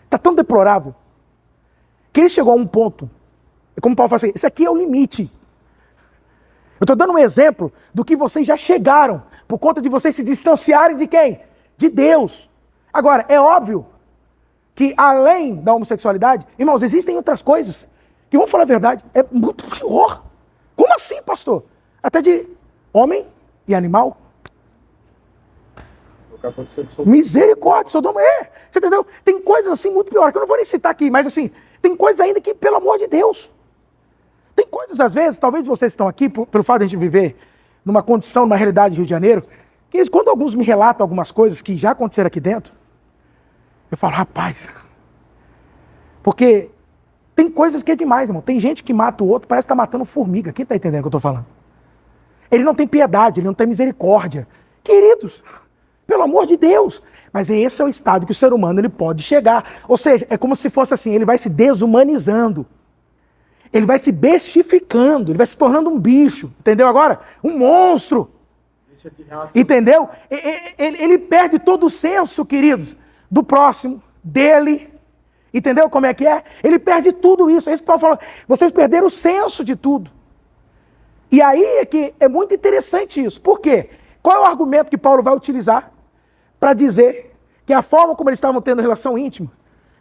está tão deplorável, que ele chegou a um ponto, é como Paulo fala assim, esse aqui é o limite. Eu estou dando um exemplo do que vocês já chegaram, por conta de vocês se distanciarem de quem? De Deus. Agora, é óbvio que além da homossexualidade, irmãos, existem outras coisas que, vamos falar a verdade, é muito pior. Como assim, pastor? Até de homem e animal. Misericórdia, Sodoma. Você entendeu? Tem coisas assim muito piores, que eu não vou nem citar aqui, mas assim, tem coisas ainda que, pelo amor de Deus. Tem coisas, às vezes, talvez vocês estão aqui, pelo fato de a gente viver numa condição, numa realidade de Rio de Janeiro, que quando alguns me relatam algumas coisas que já aconteceram aqui dentro, eu falo, rapaz, porque tem coisas que é demais, irmão. Tem gente que mata o outro, parece que está matando formiga. Quem está entendendo o que eu estou falando? Ele não tem piedade, ele não tem misericórdia. Queridos, pelo amor de Deus. Mas esse é o estado que o ser humano ele pode chegar. Ou seja, é como se fosse assim, ele vai se desumanizando. Ele vai se bestificando, ele vai se tornando um bicho. Entendeu agora? Um monstro. Entendeu? Ele perde todo o senso, queridos, do próximo, dele. Entendeu como é que é? Ele perde tudo isso. É isso que Paulo fala. Vocês perderam o senso de tudo. E aí é que é muito interessante isso. Por quê? Qual é o argumento que Paulo vai utilizar para dizer que a forma como eles estavam tendo relação íntima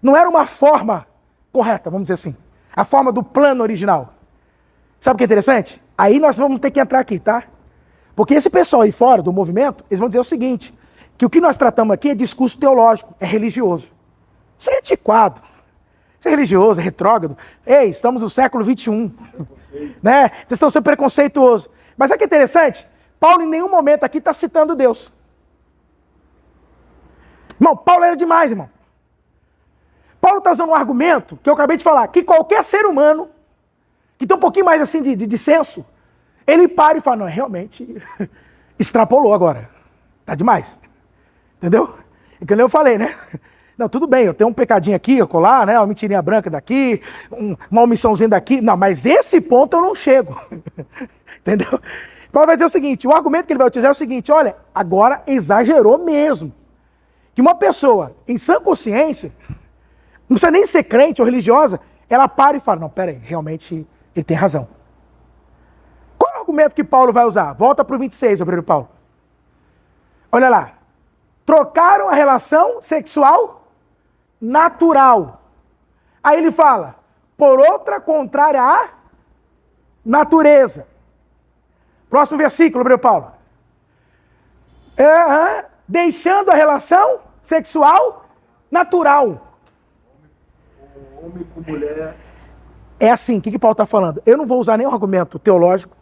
não era uma forma correta, vamos dizer assim. A forma do plano original. Sabe o que é interessante? Aí nós vamos ter que entrar aqui, tá? Porque esse pessoal aí fora do movimento, eles vão dizer o seguinte, que o que nós tratamos aqui é discurso teológico, é religioso. Isso é antiquado. Isso é religioso, é retrógrado. Ei, estamos no século XXI. Né? Vocês estão sendo preconceituosos. Mas sabe o que é interessante? Paulo em nenhum momento aqui está citando Deus. Irmão, Paulo era demais, irmão. Paulo está usando um argumento que eu acabei de falar, que qualquer ser humano, que tem um pouquinho mais assim de senso, ele para e fala, não, realmente extrapolou agora. Tá demais. Entendeu? E como eu falei, né? Não, tudo bem, eu tenho um pecadinho aqui, eu colar, né? Uma mentirinha branca daqui, uma omissãozinha daqui. Não, mas esse ponto eu não chego. Entendeu? Paulo vai dizer o seguinte, o argumento que ele vai utilizar é o seguinte, olha, agora exagerou mesmo. Que uma pessoa em sã consciência, não precisa nem ser crente ou religiosa, ela para e fala, não, peraí, realmente ele tem razão. argumento que Paulo vai usar? Volta para o 26, obreiro Paulo. Olha lá. Trocaram a relação sexual natural. Aí ele fala, por outra contrária à natureza. Próximo versículo, obreiro Paulo. Deixando a relação sexual natural. Homem com mulher. É assim, o que Paulo está falando? Eu não vou usar nenhum argumento teológico,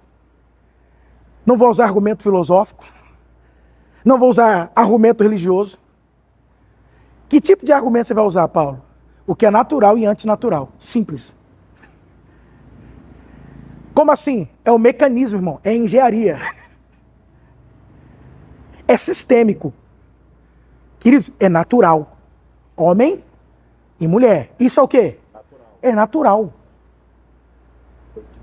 não vou usar argumento filosófico, não vou usar argumento religioso. Que tipo de argumento você vai usar, Paulo? O que é natural e antinatural. Simples. Como assim? É o mecanismo, irmão. É engenharia. É sistêmico. Queridos, é natural. Homem e mulher. Isso é o quê? Natural. É natural.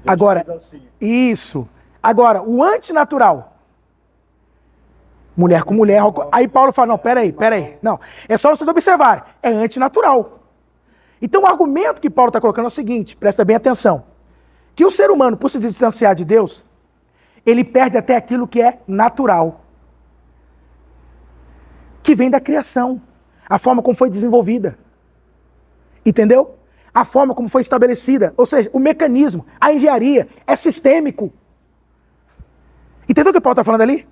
Agora, Assim. isso. Agora, o antinatural. Mulher com mulher. Aí Paulo fala, não, peraí. Não, é só vocês observarem. É antinatural. Então o argumento que Paulo está colocando é o seguinte, presta bem atenção. Que o ser humano, por se distanciar de Deus, ele perde até aquilo que é natural. Que vem da criação. A forma como foi desenvolvida. Entendeu? A forma como foi estabelecida. Ou seja, o mecanismo, a engenharia é sistêmico. Entendeu o que Paulo está falando ali?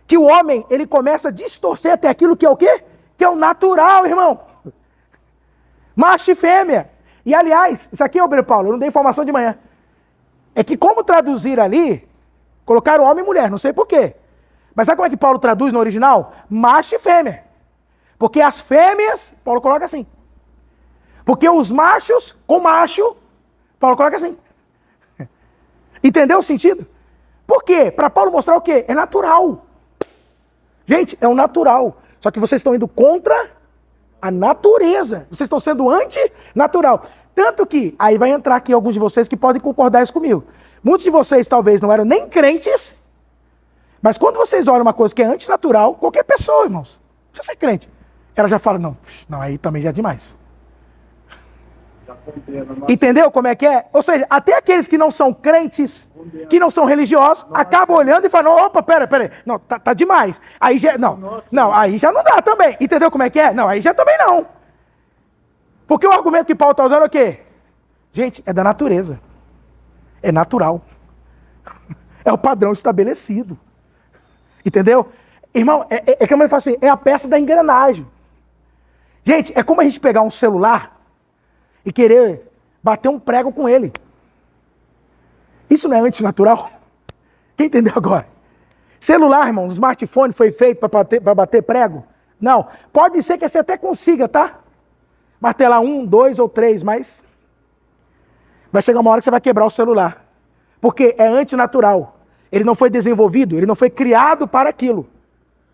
Que o homem, ele começa a distorcer até aquilo que é o quê? Que é o natural, irmão. Macho e fêmea. E aliás, isso aqui, obreiro Paulo, eu não dei informação de manhã. É que como traduzir ali, colocaram homem e mulher, não sei porquê. Mas sabe como é que Paulo traduz no original? Macho e fêmea. Porque as fêmeas, Paulo coloca assim. Porque os machos, com macho, Paulo coloca assim. Entendeu o sentido? Por quê? Para Paulo mostrar o quê? É natural. Gente, é o natural. Só que vocês estão indo contra a natureza. Vocês estão sendo antinatural. Tanto que, aí vai entrar aqui alguns de vocês que podem concordar isso comigo. Muitos de vocês talvez não eram nem crentes, mas quando vocês olham uma coisa que é antinatural, qualquer pessoa, irmãos, não precisa ser crente, ela já fala, não, aí também já é demais. Entendeu como é que é? Ou seja, até aqueles que não são crentes, que não são religiosos, acabam olhando e falam, opa, pera, não, tá demais. Aí já, não, aí já não dá também. Entendeu como é que é? Não, aí já também não. Porque o argumento que Paulo está usando é o quê? Gente, é da natureza. É natural. É o padrão estabelecido. Entendeu? Irmão, é como ele fala assim, é a peça da engrenagem. Gente, é como a gente pegar um celular e querer bater um prego com ele. Isso não é antinatural? Quem entendeu agora? Celular, irmão, smartphone foi feito para bater prego? Não. Pode ser que você até consiga, tá? Martelar 1, 2 ou 3, mas vai chegar uma hora que você vai quebrar o celular. Porque é antinatural. Ele não foi desenvolvido, ele não foi criado para aquilo.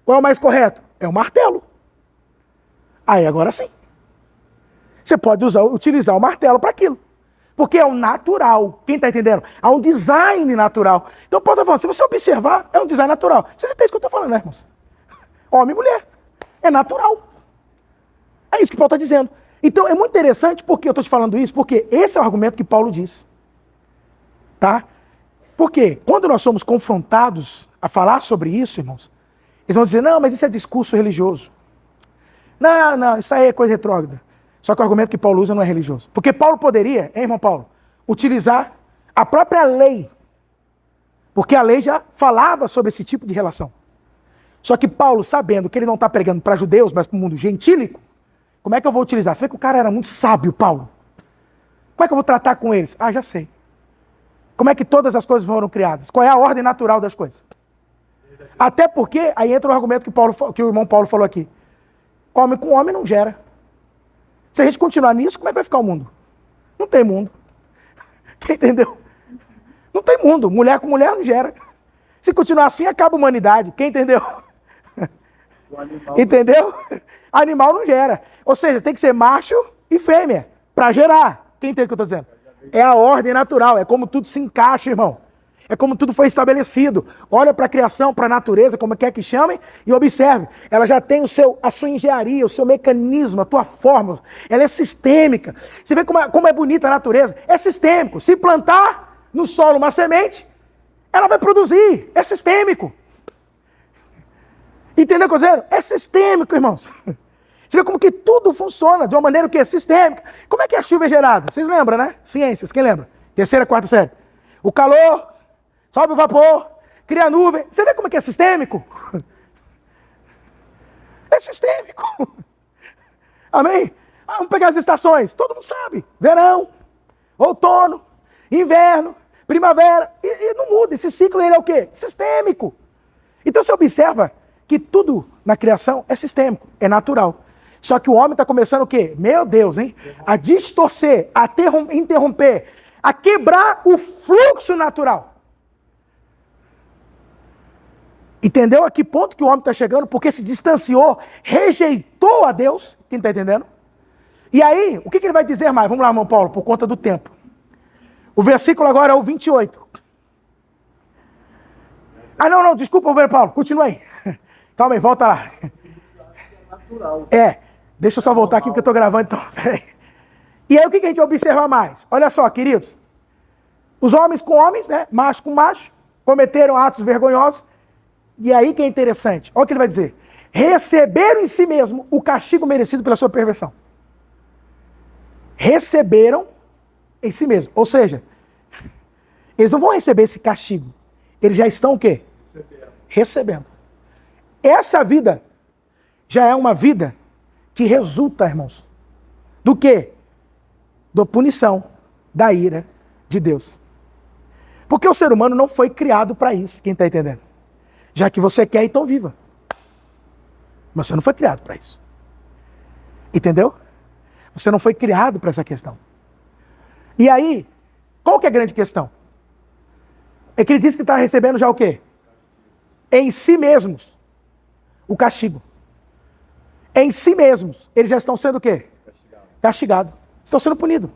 Qual é o mais correto? É o martelo. Aí agora sim. Você pode utilizar o martelo para aquilo. Porque é o natural. Quem está entendendo? Há um design natural. Então pode falar, se você observar, é um design natural. Você entende o que eu estou falando, né, irmãos? Homem e mulher. É natural. É isso que Paulo está dizendo. Então é muito interessante porque eu estou te falando isso, porque esse é o argumento que Paulo diz. Tá? Porque quando nós somos confrontados a falar sobre isso, irmãos, eles vão dizer, não, mas isso é discurso religioso. Não, isso aí é coisa retrógrada. Só que o argumento que Paulo usa não é religioso. Porque Paulo poderia, irmão Paulo, utilizar a própria lei. Porque a lei já falava sobre esse tipo de relação. Só que Paulo, sabendo que ele não está pregando para judeus, mas para o mundo gentílico, como é que eu vou utilizar? Você vê que o cara era muito sábio, Paulo. Como é que eu vou tratar com eles? Ah, já sei. Como é que todas as coisas foram criadas? Qual é a ordem natural das coisas? Até porque, aí entra o argumento que o irmão Paulo falou aqui. Homem com homem não gera. Se a gente continuar nisso, como é que vai ficar o mundo? Não tem mundo. Quem entendeu? Não tem mundo. Mulher com mulher não gera. Se continuar assim, acaba a humanidade. Quem entendeu? Entendeu? Animal não gera. Ou seja, tem que ser macho e fêmea para gerar. Quem entende o que eu estou dizendo? É a ordem natural. É como tudo se encaixa, irmão. É como tudo foi estabelecido. Olha para a criação, para a natureza, como quer que chamem, e observe. Ela já tem a sua engenharia, o seu mecanismo, a tua forma. Ela é sistêmica. Você vê como é bonita a natureza? É sistêmico. Se plantar no solo uma semente, ela vai produzir. É sistêmico. Entendeu o que eu estou dizendo? É sistêmico, irmãos. Você vê como que tudo funciona de uma maneira que é sistêmica. Como é que a chuva é gerada? Vocês lembram, né? Ciências, quem lembra? Terceira, quarta série. O calor, sobe o vapor, cria a nuvem. Você vê como é que é sistêmico? É sistêmico. Amém? Vamos pegar as estações. Todo mundo sabe. Verão, outono, inverno, primavera. E não muda. Esse ciclo ele é o quê? Sistêmico. Então você observa que tudo na criação é sistêmico, é natural. Só que o homem está começando o quê? Meu Deus, hein? A distorcer, a interromper, a quebrar o fluxo natural. Entendeu a que ponto que o homem está chegando? Porque se distanciou, rejeitou a Deus. Quem está entendendo? E aí, o que ele vai dizer mais? Vamos lá, irmão Paulo, por conta do tempo. O versículo agora é o 28. Ah, não, desculpa, irmão Paulo, continua aí. Calma aí, volta lá. Deixa eu só voltar aqui porque eu estou gravando, então, peraí. E aí o que a gente observa mais? Olha só, queridos. Os homens com homens, né? Macho com macho, cometeram atos vergonhosos. E aí que é interessante. Olha o que ele vai dizer. Receberam em si mesmo o castigo merecido pela sua perversão. Receberam em si mesmo. Ou seja, eles não vão receber esse castigo. Eles já estão o quê? Recebendo. Essa vida já é uma vida que resulta, irmãos, do quê? Da punição, da ira de Deus. Porque o ser humano não foi criado para isso, quem está entendendo? Já que você quer, então viva. Mas você não foi criado para isso. Entendeu? Você não foi criado para essa questão. E aí, qual que é a grande questão? É que ele diz que está recebendo já o quê? Em si mesmos. O castigo. Em si mesmos. Eles já estão sendo o quê? Castigados. Estão sendo punidos.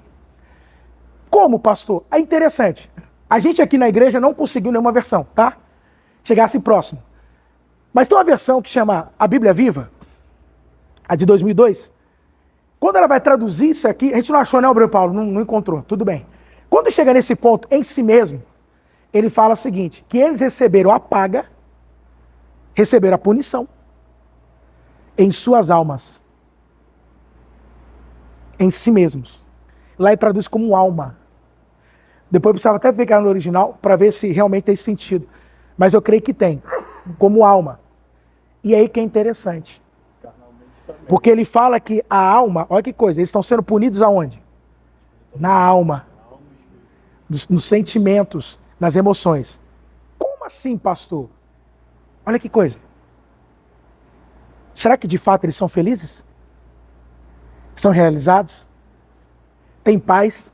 Como, pastor? É interessante. A gente aqui na igreja não conseguiu nenhuma versão, tá? Chegasse próximo. Mas tem uma versão que chama a Bíblia Viva, a de 2002. Quando ela vai traduzir isso aqui, a gente não achou, né, Bruno Paulo? Não encontrou, tudo bem. Quando chega nesse ponto, em si mesmo, ele fala o seguinte, que eles receberam a paga, receberam a punição, em suas almas. Em si mesmos. Lá ele traduz como alma. Depois eu precisava até pegar no original para ver se realmente tem sentido. Mas eu creio que tem. Como alma. E aí que é interessante. Porque ele fala que a alma, olha que coisa, eles estão sendo punidos aonde? Na alma. Nos sentimentos, nas emoções. Como assim, pastor? Olha que coisa. Será que de fato eles são felizes? São realizados? Tem paz?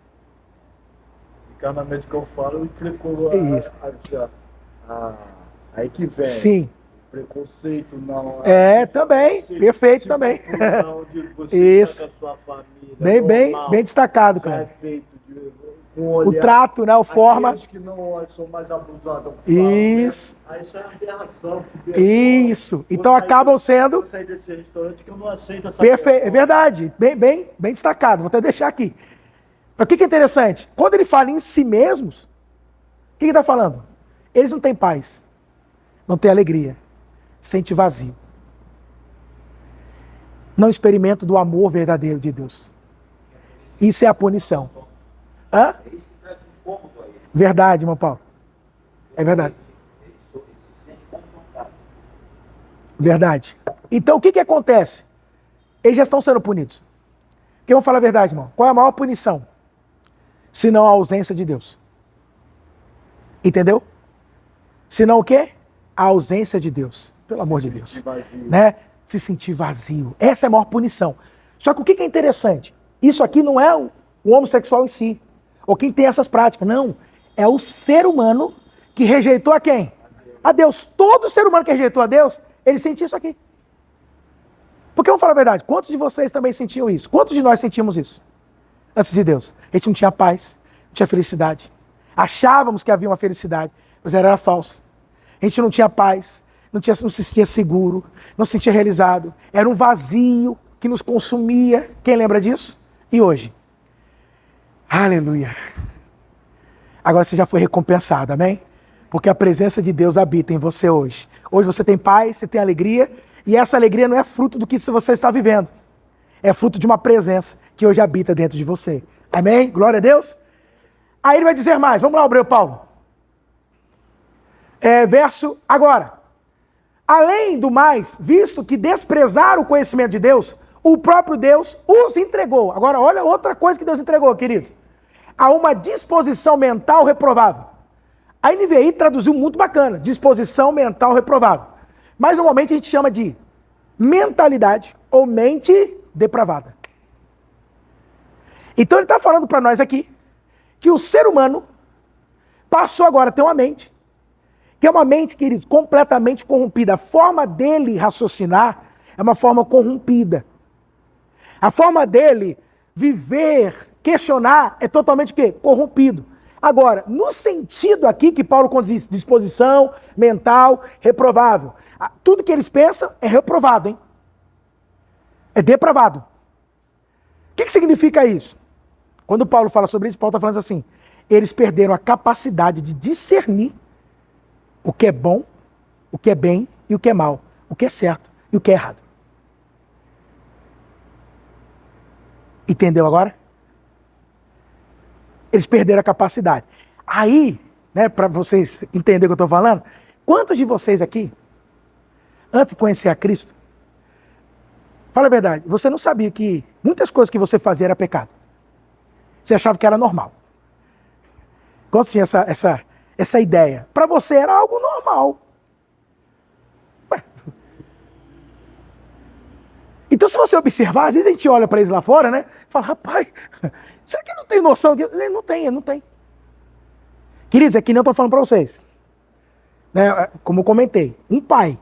Encarnamento que eu falo, explicou aí que vem. Sim. Preconceito não. Também. Perfeito também. Isso. Sua família, Bem destacado, cara. É feito com olhar, o trato, né? A forma. Aqueles que não são mais abusados. Isso. Aí isso é uma aberração. Isso. Então acabam sendo. Vou sair desse restaurante que eu não aceito essa Perfeito. É verdade. Bem destacado. Vou até deixar aqui. O que é interessante? Quando ele fala em si mesmos, o que ele está falando? Eles não têm paz. Não têm alegria. Sente vazio. Não experimentam do amor verdadeiro de Deus. Isso é a punição. Hã? Verdade, irmão Paulo. É verdade. Verdade. Então o que acontece? Eles já estão sendo punidos. Porque vamos falar a verdade, irmão. Qual é a maior punição? Se não a ausência de Deus. Entendeu? Se não o quê? A ausência de Deus. Pelo amor de Deus. Né? Se sentir vazio. Essa é a maior punição. Só que o que é interessante? Isso aqui não é o homossexual em si. Ou quem tem essas práticas. Não. É o ser humano que rejeitou a quem? A Deus. Todo ser humano que rejeitou a Deus, ele sente isso aqui. Porque vamos falar a verdade. Quantos de vocês também sentiam isso? Quantos de nós sentimos isso? Antes de Deus. A gente não tinha paz. Não tinha felicidade. Achávamos que havia uma felicidade. Mas era falsa. A gente não tinha paz. Não se sentia seguro, não se sentia realizado. Era um vazio que nos consumia. Quem lembra disso? E hoje? Aleluia. Agora você já foi recompensado, amém? Porque a presença de Deus habita em você hoje. Hoje você tem paz, você tem alegria, e essa alegria não é fruto do que você está vivendo. É fruto de uma presença que hoje habita dentro de você. Amém? Glória a Deus. Aí ele vai dizer mais. Vamos lá, Hebreu Paulo. Verso agora. Além do mais, visto que desprezaram o conhecimento de Deus, o próprio Deus os entregou. Agora, olha outra coisa que Deus entregou, queridos. A uma disposição mental reprovável. A NVI traduziu muito bacana. Disposição mental reprovável. Mas normalmente a gente chama de mentalidade ou mente depravada. Então ele está falando para nós aqui que o ser humano passou agora a ter uma mente, que é uma mente, queridos, completamente corrompida. A forma dele raciocinar é uma forma corrompida. A forma dele viver, questionar, é totalmente o quê? Corrompido. Agora, no sentido aqui que Paulo diz, disposição mental reprovável. Tudo que eles pensam é reprovado, hein? É depravado. O que significa isso? Quando Paulo fala sobre isso, Paulo está falando assim, eles perderam a capacidade de discernir o que é bom, o que é bem e o que é mal, o que é certo e o que é errado. Entendeu agora? Eles perderam a capacidade. Aí, né, para vocês entenderem o que eu estou falando, quantos de vocês aqui, antes de conhecer a Cristo, fala a verdade, você não sabia que muitas coisas que você fazia era pecado. Você achava que era normal. Quando tinha essa ideia? Para você era algo normal. Ué. Então, se você observar, às vezes a gente olha para eles lá fora, né? E fala, rapaz, será que não tem noção? Ele não tem. Queridos, é que nem eu estou falando para vocês. Né? Como eu comentei, um pai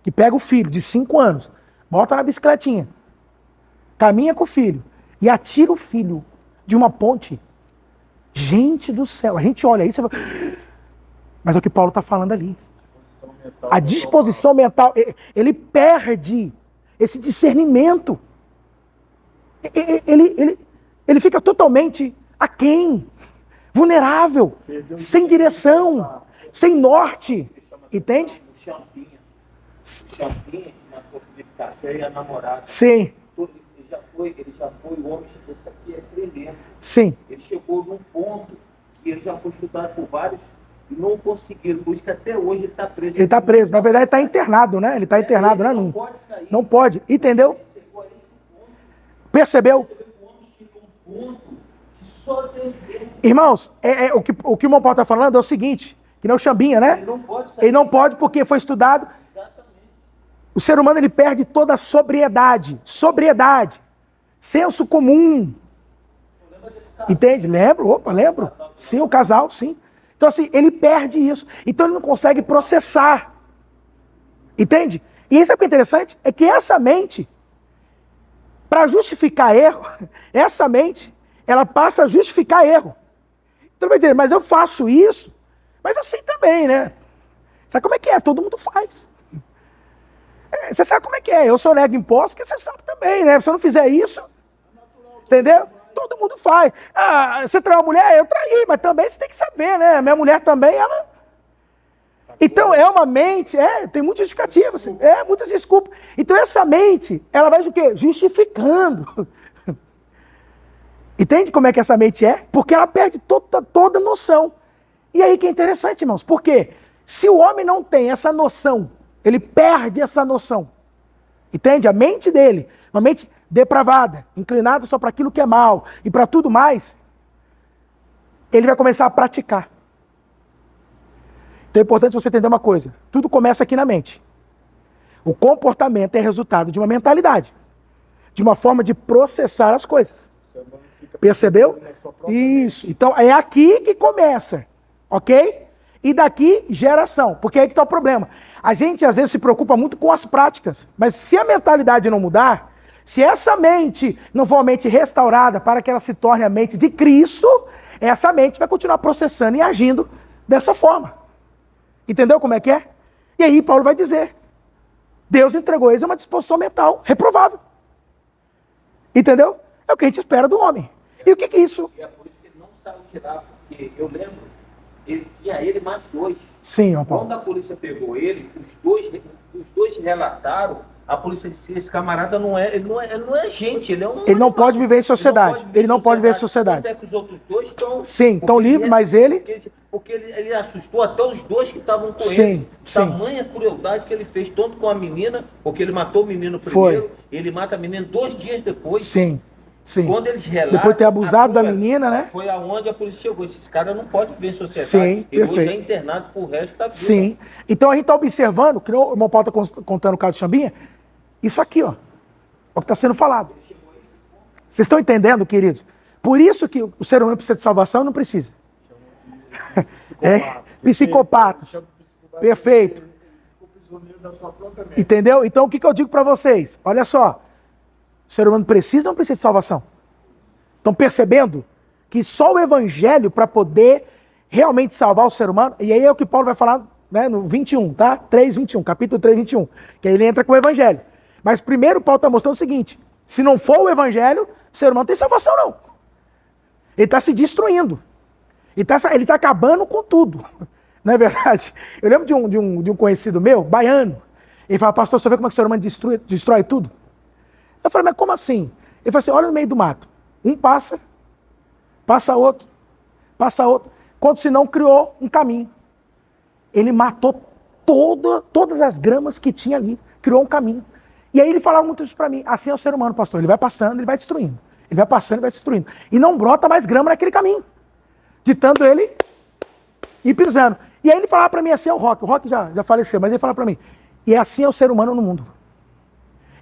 que pega o filho de 5 anos, bota na bicicletinha, caminha com o filho e atira o filho de uma ponte. Gente do céu, a gente olha isso e fala, mas é o que Paulo está falando ali. A disposição mental, ele perde esse discernimento. Ele fica totalmente aquém, vulnerável, sem direção, sem norte. Entende? Champinha, na corrida de café e a namorada. Sim. Ele já foi o homem, isso aqui é tremendo. Sim. Ele chegou num ponto que ele já foi estudado por vários e não conseguiram, por isso que até hoje ele está preso. Ele está preso, na verdade ele está internado, né? Ele está internado, né? Não pode sair. Não pode, entendeu? Ele chegou a esse ponto. Percebeu? O homem chegou a um ponto que só Deus vê. Irmãos, o que o irmão Paulo está falando é o seguinte, que não Chambinha, né? Ele não pode sair. Ele não pode porque foi estudado. Exatamente. O ser humano ele perde toda a sobriedade, senso comum. Entende? Lembro? Opa, lembro. Sim, o casal, sim. Então assim, ele perde isso. Então ele não consegue processar. Entende? E isso é o que é interessante, é que essa mente, para justificar erro, essa mente, ela passa a justificar erro. Então ele vai dizer, mas eu faço isso, mas assim também, né? Sabe como é que é? Todo mundo faz. Você sabe como é que é? Eu sou nego imposto, porque você sabe também, né? Se eu não fizer isso, entendeu? Todo mundo faz. Ah, você traiu a mulher? Eu traí, mas também você tem que saber, né? Minha mulher também, ela... Então, é uma mente, tem muitas justificativas, muitas desculpas. Então, essa mente, ela vai o quê? Justificando. Entende como é que essa mente é? Porque ela perde toda noção. E aí que é interessante, irmãos, porque se o homem não tem essa noção, ele perde essa noção. Entende? A mente dele, uma mente depravada, inclinada só para aquilo que é mal e para tudo mais, ele vai começar a praticar. Então é importante você entender uma coisa. Tudo começa aqui na mente. O comportamento é resultado de uma mentalidade. De uma forma de processar as coisas. Percebeu? Isso. Então é aqui que começa. Ok? E daqui, geração. Porque aí que está o problema. A gente às vezes se preocupa muito com as práticas. Mas se a mentalidade não mudar, se essa mente não for uma mente restaurada para que ela se torne a mente de Cristo, essa mente vai continuar processando e agindo dessa forma. Entendeu como é que é? E aí Paulo vai dizer, Deus entregou eles a uma disposição mental reprovável. Entendeu? É o que a gente espera do homem. E o que é isso? E é por isso que ele não saiu de lá, porque eu lembro, ele tinha ele mais 2. Sim, João Paulo. Quando a polícia pegou ele, os dois relataram, a polícia disse, esse camarada ele não é gente, ele é um... Ele não pode viver em sociedade. Ele não pode viver em sociedade. Até que os outros dois estão... Sim, estão livres, mas ele... Porque ele assustou até os dois que estavam com Sim, ele. sim. Tamanha crueldade que ele fez, tanto com a menina, porque ele matou o menino primeiro, Foi. ele mata a menina 2 dias depois. Sim, sim. Quando eles relatam... Depois de ter abusado da a cruel- menina, né? Foi aonde a polícia chegou. Esse cara não pode viver em sociedade. Sim, ele hoje perfeito. é internado pro resto da vida. Sim. Então a gente está observando, que o irmão Paulo está contando o caso de Chambinha, isso aqui, ó. É o que está sendo falado. Vocês estão entendendo, queridos? Por isso que o ser humano precisa de salvação, não precisa. Psicopatas. Perfeito. Entendeu? Então o que eu digo para vocês? Olha só. O ser humano precisa ou não precisa de salvação? Estão percebendo que só o evangelho para poder realmente salvar o ser humano, e aí é o que Paulo vai falar, né, no 21, tá? 3:21, capítulo 3, 21. Que aí ele entra com o evangelho. Mas primeiro Paulo está mostrando o seguinte: se não for o evangelho, o ser humano não tem salvação, não. Ele está se destruindo. Ele está acabando com tudo. Não é verdade? Eu lembro de um conhecido meu, baiano. Ele fala, pastor, você vê como é que o ser humano destrói tudo? Eu falei, mas como assim? Ele falou assim, olha no meio do mato. Um passa outro. Quando se não criou um caminho. Ele matou todas as gramas que tinha ali. Criou um caminho. E aí ele falava muito isso para mim. Assim é o ser humano, pastor. Ele vai passando, ele vai destruindo. Ele vai passando, ele vai destruindo. E não brota mais grama naquele caminho. Ditando ele e pisando. E aí ele falava para mim assim, é o Rock já faleceu, mas ele falava para mim, e é assim é o ser humano no mundo.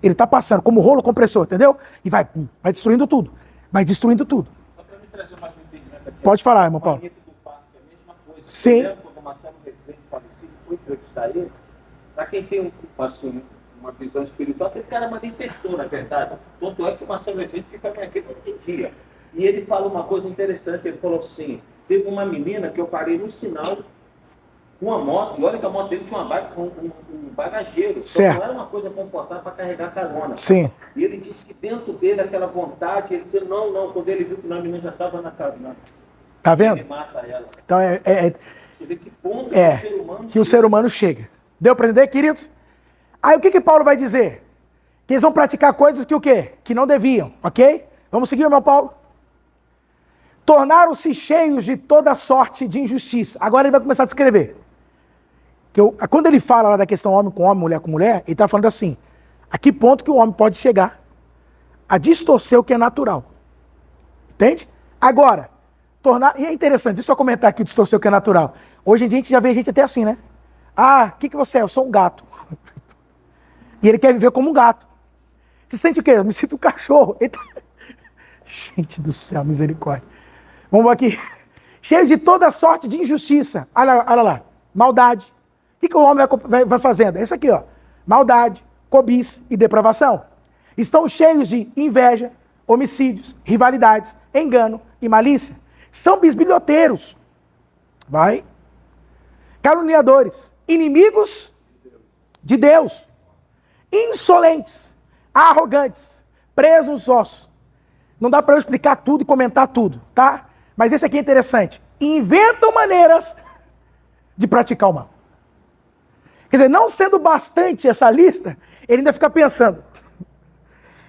Ele está passando como rolo compressor, entendeu? E vai destruindo tudo. Vai destruindo tudo. Só para me trazer mais um entendimento aqui. Pode falar, irmão Paulo. Barreto do Parque é a mesma coisa. Sim. Eu lembro quando o Marcelo Rezende falecido foi entrevistar ele. Para quem tem uma visão espiritual, aquele cara manifestou, na verdade. Tanto é que o Marcelo Rezende fica aqui todo dia. E ele fala uma coisa interessante, ele falou assim, teve uma menina que eu parei no sinal com uma moto, e olha que a moto dele tinha um bagageiro, Certo. então não era uma coisa confortável para carregar carona. Sim. E ele disse que dentro dele, aquela vontade, ele disse, não, quando ele viu que a menina já estava na carona, Tá vendo? ele mata ela. Então Você vê que ponto que o ser humano que o ser humano chega. Deu para entender, queridos? Aí o que Paulo vai dizer? Que eles vão praticar coisas que o quê? Que não deviam, ok? Vamos seguir, irmão Paulo? Tornaram-se cheios de toda sorte de injustiça. Agora ele vai começar a descrever. Quando ele fala lá da questão homem com homem, mulher com mulher, ele está falando assim, a que ponto que o homem pode chegar a distorcer o que é natural. Entende? Agora, e é interessante, deixa eu só comentar aqui, distorcer o que é natural. Hoje em dia a gente já vê gente até assim, né? Ah, o que você é? Eu sou um gato. E ele quer viver como um gato. Você sente o quê? Eu me sinto um cachorro. Gente do céu, misericórdia. Vamos aqui. Cheio de toda sorte de injustiça. Olha lá. Maldade. O que o homem vai fazendo? É isso aqui, ó. Maldade, cobiça e depravação. Estão cheios de inveja, homicídios, rivalidades, engano e malícia. São bisbilhoteiros. Vai. Caluniadores. Inimigos de Deus. Insolentes. Arrogantes. Presos nos ossos. Não dá para eu explicar tudo e comentar tudo, tá? Mas esse aqui é interessante. Inventam maneiras de praticar o mal. Quer dizer, não sendo bastante essa lista, ele ainda fica pensando.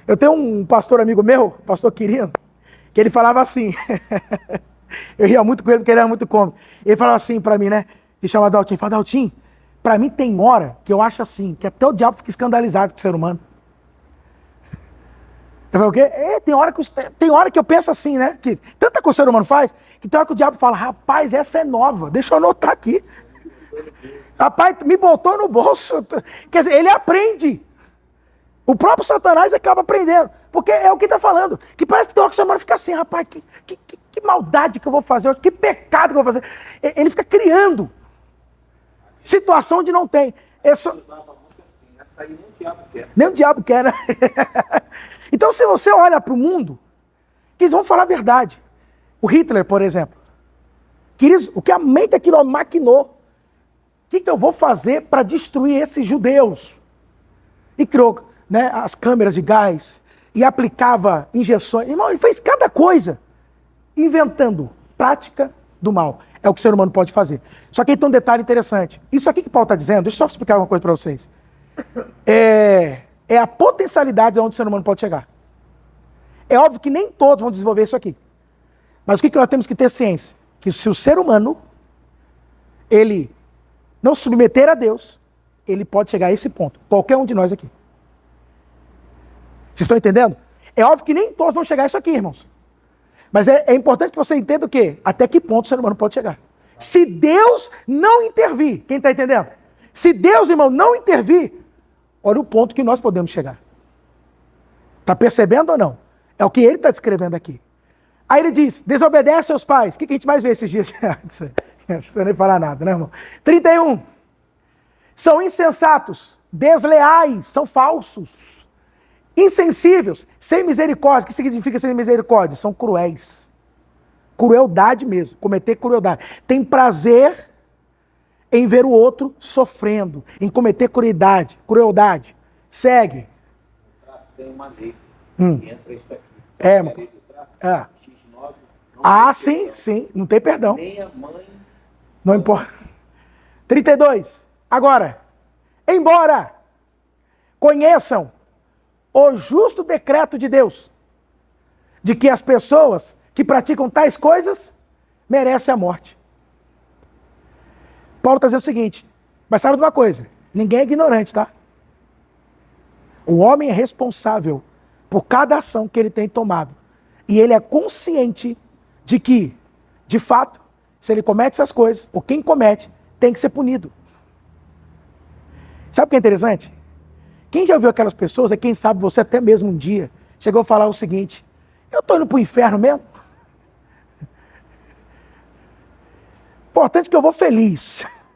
Eu tenho um pastor amigo meu, pastor Quirino, que ele falava assim. Eu ria muito com ele porque ele era muito cômico. Ele falava assim para mim, né? Ele chamava Daltim. Ele falava, Daltim, para mim tem hora que eu acho assim, que até o diabo fica escandalizado com o ser humano. Eu falei, o quê? Tem hora que eu penso assim, né? Que tanta coisa que o ser humano faz, que tem hora que o diabo fala, rapaz, essa é nova, deixa eu anotar aqui. Rapaz, me botou no bolso. Quer dizer, ele aprende. O próprio Satanás acaba aprendendo. Porque é o que está falando. Que parece que tem hora que o ser humano fica assim, rapaz, que maldade que eu vou fazer, que pecado que eu vou fazer. Ele fica criando situação onde não tem. Nem o diabo quer, né? Então, se você olha para o mundo, eles vão falar a verdade. O Hitler, por exemplo. Queridos, o que a mente daquilo maquinou. O que eu vou fazer para destruir esses judeus? E criou, né, as câmeras de gás, e aplicava injeções. Irmão, ele fez cada coisa, inventando prática do mal. É o que o ser humano pode fazer. Só que aí tem um detalhe interessante. Isso aqui que Paulo está dizendo, deixa eu só explicar uma coisa para vocês. É a potencialidade de onde o ser humano pode chegar. É óbvio que nem todos vão desenvolver isso aqui. Mas o que nós temos que ter ciência? Que se o ser humano, ele não se submeter a Deus, ele pode chegar a esse ponto. Qualquer um de nós aqui. Vocês estão entendendo? É óbvio que nem todos vão chegar a isso aqui, irmãos. Mas é importante que você entenda o quê? Até que ponto o ser humano pode chegar. Se Deus não intervir, quem está entendendo? Se Deus, irmão, não intervir, olha o ponto que nós podemos chegar. Está percebendo ou não? É o que ele está descrevendo aqui. Aí ele diz, desobedece aos pais. O que a gente mais vê esses dias? Não precisa nem falar nada, né, irmão? 31. São insensatos, desleais, são falsos, insensíveis, sem misericórdia. O que significa sem misericórdia? São cruéis. Crueldade mesmo, cometer crueldade. Tem prazer em ver o outro sofrendo, em cometer crueldade. Segue. Tem uma lei que entra isso aqui. É, A lei do tráfico, é. X9, não Ah, tem sim, perdão. sim, não tem perdão. Nem a mãe. Não importa. 32. Agora, embora conheçam o justo decreto de Deus, de que as pessoas que praticam tais coisas merecem a morte. Paulo está dizendo o seguinte, mas sabe de uma coisa? Ninguém é ignorante, tá? O homem é responsável por cada ação que ele tem tomado. E ele é consciente de que, de fato, se ele comete essas coisas, ou quem comete, tem que ser punido. Sabe o que é interessante? Quem já viu aquelas pessoas, é quem sabe você até mesmo um dia, chegou a falar o seguinte, eu estou indo para o inferno mesmo? Importante que eu vou feliz.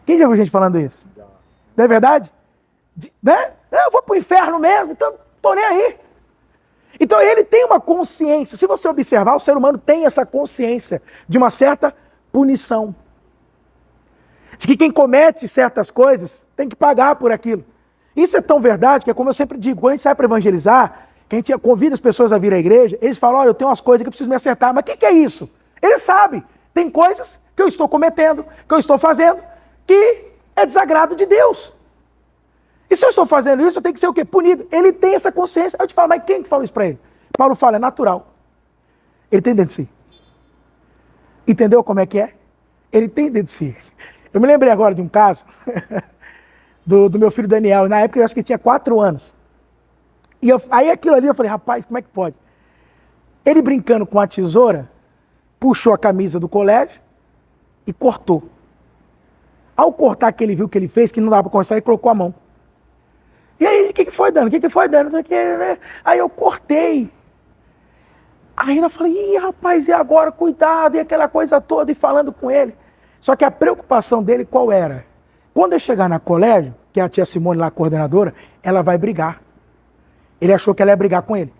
Quem já viu gente falando isso? Não é verdade? Né? Eu vou para o inferno mesmo, então estou nem aí. Então ele tem uma consciência. Se você observar, o ser humano tem essa consciência de uma certa punição. De que quem comete certas coisas tem que pagar por aquilo. Isso é tão verdade que é como eu sempre digo, quando a gente sai para evangelizar, que a gente convida as pessoas a vir à igreja, eles falam, olha, eu tenho umas coisas que eu preciso me acertar. Mas o que é isso? Ele sabe. Tem coisas que eu estou cometendo, que eu estou fazendo, que é desagrado de Deus. E se eu estou fazendo isso, eu tenho que ser o quê? Punido. Ele tem essa consciência. Eu te falo, mas quem que falou isso para ele? Paulo fala, é natural. Ele tem dentro de si. Entendeu como é que é? Ele tem dentro de si. Eu me lembrei agora de um caso do meu filho Daniel. Na época eu acho que ele tinha 4 anos. E aí aquilo ali eu falei, rapaz, como é que pode? Ele brincando com a tesoura, puxou a camisa do colégio e cortou. Ao cortar que ele viu que ele fez, que não dava para conversar, ele colocou a mão. E aí, o que foi, Dano? O que foi, Dano? Aí eu cortei. Aí eu falei, ih, rapaz, e agora? Cuidado, e aquela coisa toda, e falando com ele. Só que a preocupação dele qual era? Quando ele chegar na colégio, que é a tia Simone lá, a coordenadora, ela vai brigar. Ele achou que ela ia brigar com ele.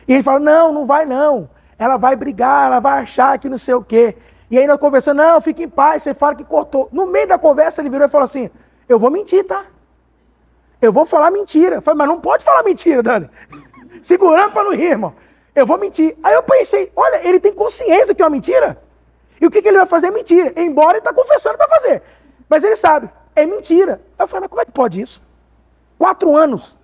E ele falou, não vai não. Ela vai brigar, ela vai achar que não sei o quê. E aí nós conversando, não, fica em paz, você fala que cortou. No meio da conversa ele virou e falou assim, eu vou mentir, tá? Eu vou falar mentira. Eu falei, mas não pode falar mentira, Dani. Segurando para não rir, irmão. Eu vou mentir. Aí eu pensei, olha, ele tem consciência do que é uma mentira. E o que ele vai fazer é mentira. Embora ele está confessando que vai fazer. Mas ele sabe, é mentira. Aí eu falei, mas como é que pode isso? 4 anos.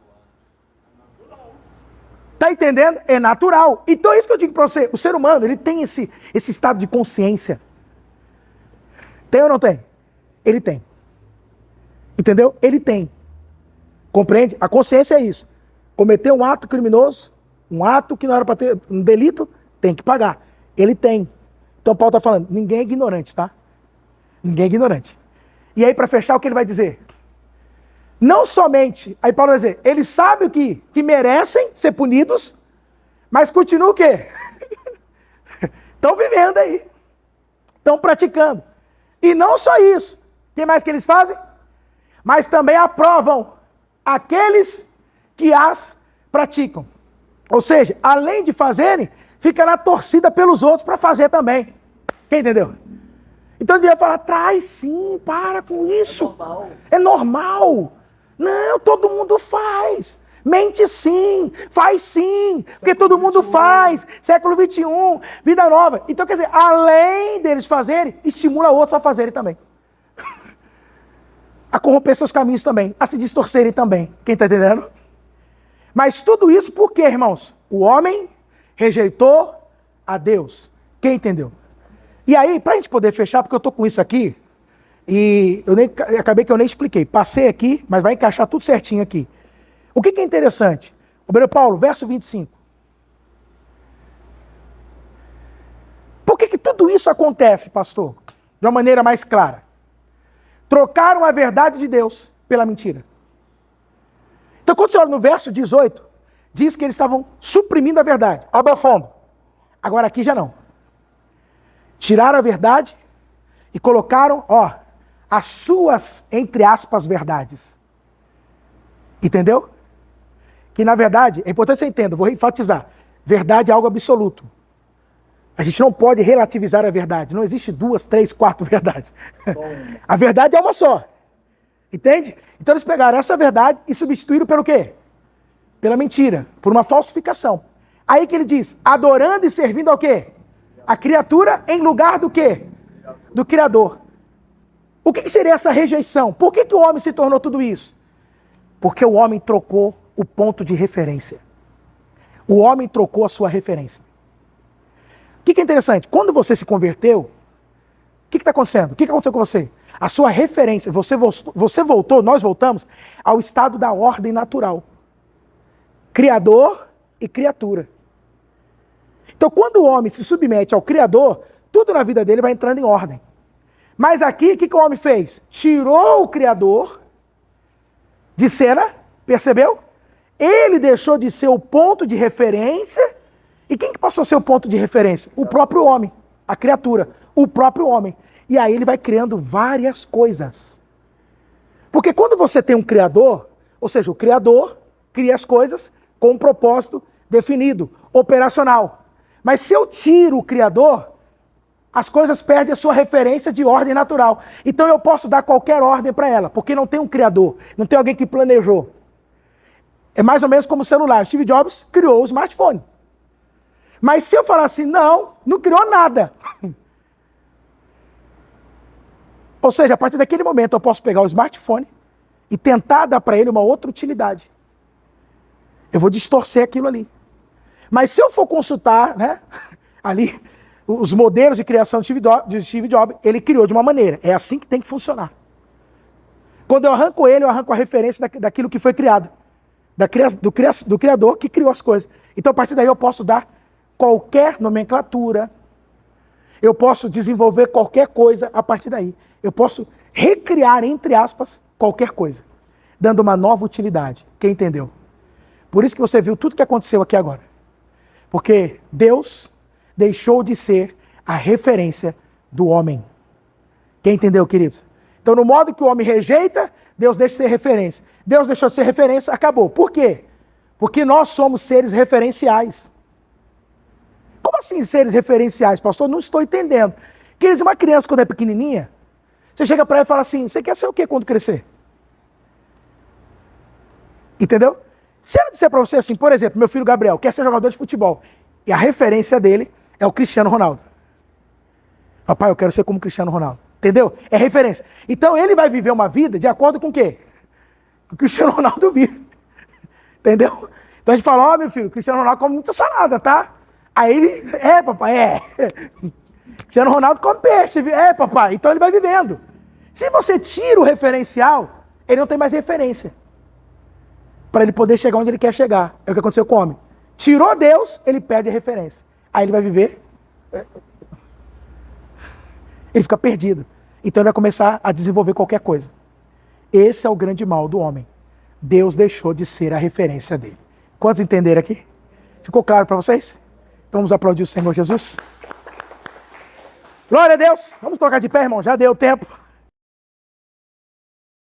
Tá entendendo? É natural. Então é isso que eu digo para você. O ser humano, ele tem esse estado de consciência. Tem ou não tem? Ele tem. Entendeu? Ele tem. Compreende? A consciência é isso. Cometeu um ato criminoso, um ato que não era para ter, um delito, tem que pagar. Ele tem. Então Paulo está falando, ninguém é ignorante, tá? Ninguém é ignorante. E aí, para fechar, o que ele vai dizer? Não somente, aí Paulo vai dizer, eles sabem que merecem ser punidos, mas continuam o quê? Estão vivendo aí. Estão praticando. E não só isso. O que mais que eles fazem? Mas também aprovam aqueles que as praticam. Ou seja, além de fazerem, fica na torcida pelos outros para fazer também. Quem entendeu? Então ele vai falar, traz sim, para com isso. É normal. Não, todo mundo faz. Mente sim, faz sim, porque todo mundo faz. Século XXI, vida nova. Então, quer dizer, além deles fazerem, estimula outros a fazerem também. A corromper seus caminhos também, a se distorcerem também. Quem está entendendo? Mas tudo isso por quê, irmãos? O homem rejeitou a Deus. Quem entendeu? E aí, para a gente poder fechar, porque eu estou com isso aqui, e acabei que eu nem expliquei. Passei aqui, mas vai encaixar tudo certinho aqui. O que é interessante? Obreiro Paulo, verso 25. Por que tudo isso acontece, pastor? De uma maneira mais clara. Trocaram a verdade de Deus pela mentira. Então, quando você olha no verso 18, diz que eles estavam suprimindo a verdade, abafando. Agora aqui já não. Tiraram a verdade e colocaram, as suas, entre aspas, verdades. Entendeu? Que na verdade, é importante você entender, vou enfatizar, verdade é algo absoluto. A gente não pode relativizar a verdade. Não existe 2, 3, 4 verdades. A verdade é uma só. Entende? Então eles pegaram essa verdade e substituíram pelo quê? Pela mentira, por uma falsificação. Aí que ele diz, adorando e servindo ao quê? A criatura em lugar do quê? Do Criador. O que seria essa rejeição? Por que o homem se tornou tudo isso? Porque o homem trocou o ponto de referência. O homem trocou a sua referência. O que é interessante? Quando você se converteu, o que está acontecendo? O que aconteceu com você? A sua referência, você voltou, nós voltamos ao estado da ordem natural. Criador e criatura. Então, quando o homem se submete ao Criador, tudo na vida dele vai entrando em ordem. Mas aqui, o que o homem fez? Tirou o Criador de cena, percebeu? Ele deixou de ser o ponto de referência. E quem que passou a ser o ponto de referência? O próprio homem, a criatura, o próprio homem. E aí ele vai criando várias coisas. Porque quando você tem um Criador, ou seja, o Criador cria as coisas com um propósito definido, operacional. Mas se eu tiro o Criador, as coisas perdem a sua referência de ordem natural. Então eu posso dar qualquer ordem para ela, porque não tem um Criador, não tem alguém que planejou. É mais ou menos como o celular. Steve Jobs criou o smartphone. Mas se eu falar assim, não criou nada. Ou seja, a partir daquele momento eu posso pegar o smartphone e tentar dar para ele uma outra utilidade. Eu vou distorcer aquilo ali. Mas se eu for consultar, ali, os modelos de criação de Steve Jobs, ele criou de uma maneira. É assim que tem que funcionar. Quando eu arranco ele, eu arranco a referência daquilo que foi criado. Do Criador que criou as coisas. Então, a partir daí, eu posso dar qualquer nomenclatura. Eu posso desenvolver qualquer coisa a partir daí. Eu posso recriar, entre aspas, qualquer coisa. Dando uma nova utilidade. Quem entendeu? Por isso que você viu tudo que aconteceu aqui agora. Porque Deus deixou de ser a referência do homem. Quem entendeu, queridos? Então, no modo que o homem rejeita, Deus deixa de ser referência. Deus deixou de ser referência, acabou. Por quê? Porque nós somos seres referenciais. Como assim seres referenciais, pastor? Não estou entendendo. Queridos, uma criança quando é pequenininha, você chega para ela e fala assim, você quer ser o quê quando crescer? Entendeu? Se ela disser para você assim, por exemplo, meu filho Gabriel quer ser jogador de futebol, e a referência dele é o Cristiano Ronaldo. Papai, eu quero ser como Cristiano Ronaldo. Entendeu? É referência. Então ele vai viver uma vida de acordo com o quê? Que o Cristiano Ronaldo vive. Entendeu? Então a gente fala, meu filho, o Cristiano Ronaldo come muita salada, tá? Aí ele, papai, Cristiano Ronaldo come peixe, papai. Então ele vai vivendo. Se você tira o referencial, ele não tem mais referência. Para ele poder chegar onde ele quer chegar. É o que aconteceu com o homem. Tirou Deus, ele perde a referência. Aí ele vai viver, ele fica perdido. Então ele vai começar a desenvolver qualquer coisa. Esse é o grande mal do homem. Deus deixou de ser a referência dele. Quantos entenderam aqui? Ficou claro para vocês? Então vamos aplaudir o Senhor Jesus. Glória a Deus. Vamos colocar de pé, irmão. Já deu tempo.